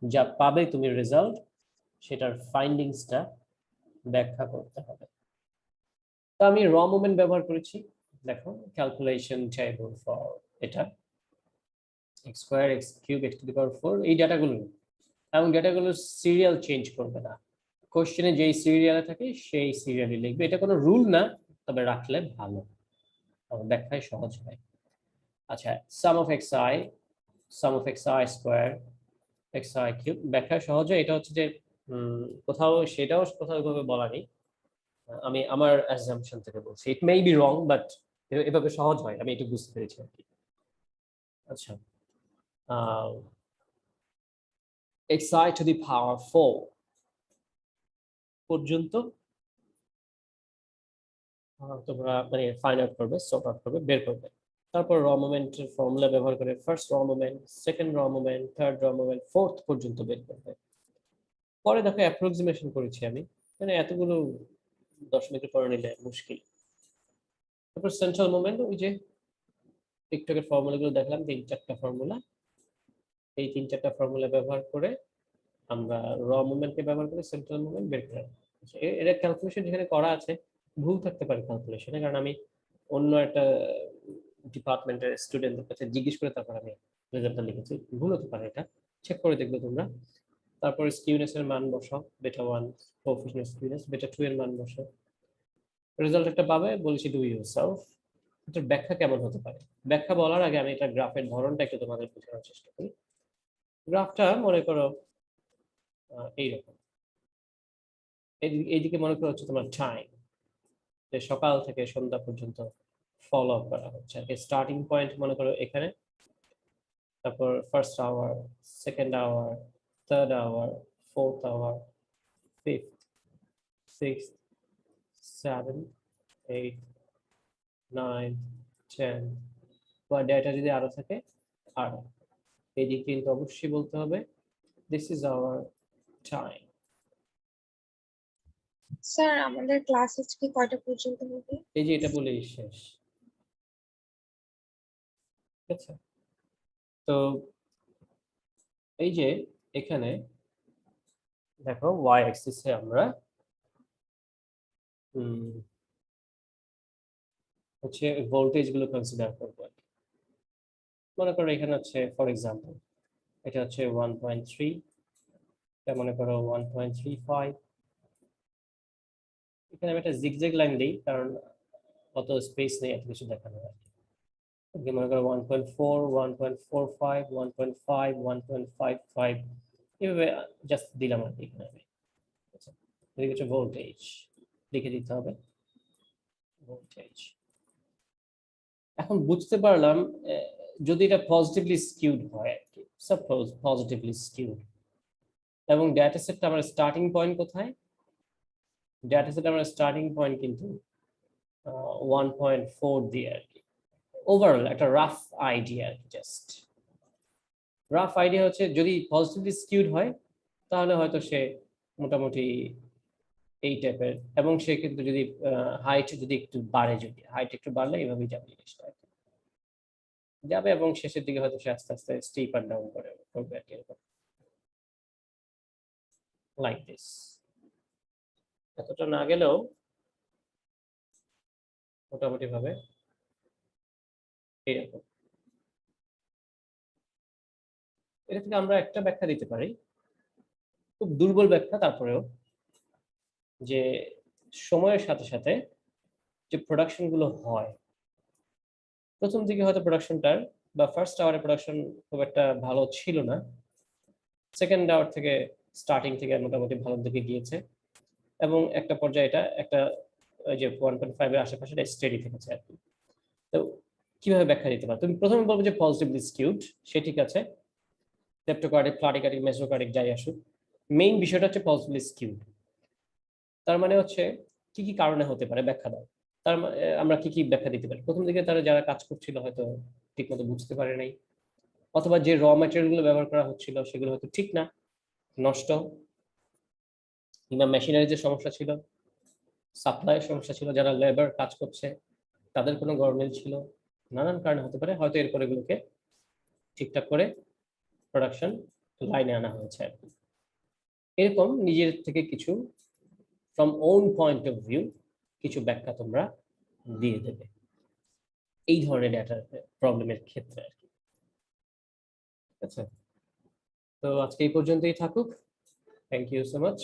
A: যা পাবে তুমি রেজাল্ট, সেটার ফাইন্ডিংসটা ব্যাখ্যা করতে হবে। তো আমি র মোমেন্ট ব্যবহার করেছি, দেখো ক্যালকুলেশন টেবল ফর এটা x square x cube x to the power 4, এই ডাটাগুলো এবং ডাটাগুলো সিরিয়াল চেঞ্জ করবে না, কোশ্চেনে যেই সিরিয়ালে থাকে সেই সিরিয়ালে লিখবে। এটা কোনো রুল না, তবে রাখলে ভালো, ব্যাখ্যায় সহজ হয়। আচ্ছা, sum of xi square xi cube ব্যাখ্যায় সহজ হয়। এটা হচ্ছে যে কোথাও সেটাও কোথাও এভাবে বলা নেই, আমি আমার অ্যাজাম্পশন থেকে বলছি, ইট মে বি রং, বাট এভাবে সহজ হয়, আমি একটু বুঝতে পেরেছি আর কি। আচ্ছা, xi to the power 4 পর্যন্ত তোমরা মানে ফাইন্ড আউট করবে, সর্ট আউট করবে, বের করবে। তারপর র মোমেন্টের ফর্মুলা ব্যবহার করে ফার্স্ট র মোমেন্ট, সেকেন্ড র মোমেন্ট, থার্ড র মোমেন্ট, ফোর্থ পর্যন্ত বের করবে। পরে দেখো অ্যাপ্রক্সিমেশন করেছি আমি, মানে এতগুলো দশমিকের পরে নিলে মুশকিল। তারপর সেন্ট্রাল মোমেন্ট, ওই যে টিকটকের ফর্মুলাগুলো দেখলাম, 3-4টা ফর্মুলা, এই 3-4টা ফর্মুলা ব্যবহার করে আমরা র মোমেন্টকে ব্যবহার করে সেন্ট্রাল মোমেন্ট বের করে। এটা ক্যালকুলেশন যেখানে করা আছে, ভুল থাকতে পারে ক্যালকুলেশনে, কারণ আমি অন্য একটা ডিপার্টমেন্টের স্টুডেন্টদের কাছে জিজ্ঞেস করে তারপর আমি রেজাল্টটা লিখেছি, ভুল হতে পারে, এটা চেক করে দেখবে তোমরা। তারপর স্কিউনেস এর মান বসাও, বেটা 1 কোএফিশিয়েন্ট স্কিউনেস, বেটা 2 এর মান বসাও, রেজাল্ট একটা পাবে। বলছি ডু ইউরসেলফ। এটার ব্যাখ্যা কেমন হতে পারে, ব্যাখ্যা বলার আগে আমি এটা গ্রাফের ধরনটা একটু তোমাদের বোঝানোর চেষ্টা করি। গ্রাফটা মনে করো এইরকম, এইদিকে মনে করো হচ্ছে তোমার টাইম, যে সকাল থেকে সন্ধ্যা পর্যন্ত ফলো আপ করা হচ্ছে। স্টার্টিং পয়েন্ট মনে করো এখানে, তারপর first hour, second hour, third hour, fourth hour, fifth, six, 7, 8, 9, 10, বা ডেটা যদি আরো থাকে আরো। এইদিকে কিন্তু অবশ্যই বলতে হবে this is our time.
B: Sir আমাদের ক্লাস আজকে কয়টা পর্যন্ত হবে?
A: এই যে এটা বলেই শেষ, ঠিক আছে? তো এই যে এখানে দেখো ওয়াই অ্যাক্সিসে আমরা হচ্ছে ভোল্টেজ গুলো কনসিডার করবো। মনে করো এখানে হচ্ছে ফর এক্সাম্পল এটা হচ্ছে 1.3, এটা মনে করো 1.35। এখানে আমি একটা জিগজ্যাগ লাইন দিই, কারণ অত স্পেস নেই এত কিছু দেখানো হয়। মনে করো 1.4, 1.45, 1.5, 1.55, এভাবে জাস্ট দিলাম আর কি। এখানে আমি এদিকে হচ্ছে ভোল্টেজ লিখে দিতে হবে, ভোল্টেজ। এখন বুঝতে পারলাম যদি এটা পজিটিভলি স্কিউড হয় আর কি, সাপোজ পজিটিভলি স্কিউড, এবং ডেটা সেটটা আমার স্টার্টিং পয়েন্ট কোথায়, ডেটা সেট আমার স্টার্টিং পয়েন্ট কিন্তু 1.4 দিয়ে আর কি। ওভারঅল একটা rough idea, just rough idea হচ্ছে যদি পজিটিভলি স্কিউড হয় তাহলে হয়তো সে মোটামুটি এই টাইপের, এবং সে কিন্তু যদি হাইট যদি একটু বাড়ে, যদি হাইট একটু বাড়লে এইভাবেই যাবে জিনিসটা যাবে, এবং শেষের দিকে হয়তো সে আস্তে আস্তে স্টিপ আর ডাউন করে করবে আর কি, এরকম লাইক দিস। এতটা না গেলেও মোটামুটি ভাবে এরকম। এটা থেকে আমরা একটা ব্যাখ্যা দিতে পারি, খুব দুর্বল ব্যাখ্যা তারপরেও, যে সময়ের সাথে সাথে যে প্রোডাকশন গুলো হয়, প্রথম দিকে হয়তো প্রোডাকশনটার বা ফার্স্ট আওয়ারে প্রোডাকশন খুব একটা ভালো ছিল না, সেকেন্ড আওয়ার থেকে স্টার্টিং থেকে মোটামুটি ভালোর দিকে গিয়েছে, এবং একটা পর্যায়ে এটা একটা যে 1.5 এর আশেপাশে স্টেডি থেকেছে আর কি। তো কিভাবে ব্যাখ্যা দিতে পারো, তুমি প্রথমে বলবো যে পজিটিভলি স্কিউড, সে ঠিক আছে, লেপ্টোকার্ডিক, প্লাটিকার্ডিক, মেসোকার্ডিক যাই আসুক, মেইন বিষয়টা হচ্ছে পজিটিভলি স্কিউড। তার মানে হচ্ছে কি কি কারণে হতে পারে ব্যাখ্যা দাও। তার আমরা কি কি ব্যাখ্যা দিতে পারি? প্রথম দিকে তারা যারা কাজ করছিল হয়তো ঠিকমতো বুঝতে পারে নাই, অথবা যে র ম্যাটেরিয়াল গুলো ব্যবহার করা হচ্ছিল সেগুলো হয়তো ঠিক না, নষ্ট, কিংবা মেশিনারিজের সমস্যা ছিল, সাপ্লাইয়ের সমস্যা ছিল, যারা লেবার কাজ করছে তাদের কোনো গরমিল ছিল, নানান কারণে হতে পারে, হয়তো এরপর এগুলোকে ঠিকঠাক করে প্রোডাকশন লাইনে আনা হয়েছে আর কি। এরকম নিজের থেকে কিছু from own point of view কিছু ব্যাখ্যা তোমরা দিয়ে দেবে এই ধরনের ডেটা প্রবলেমের ক্ষেত্রে আর কি। ঠিক আছে, তো আজকে এই পর্যন্তই থাকুক। Thank you so much.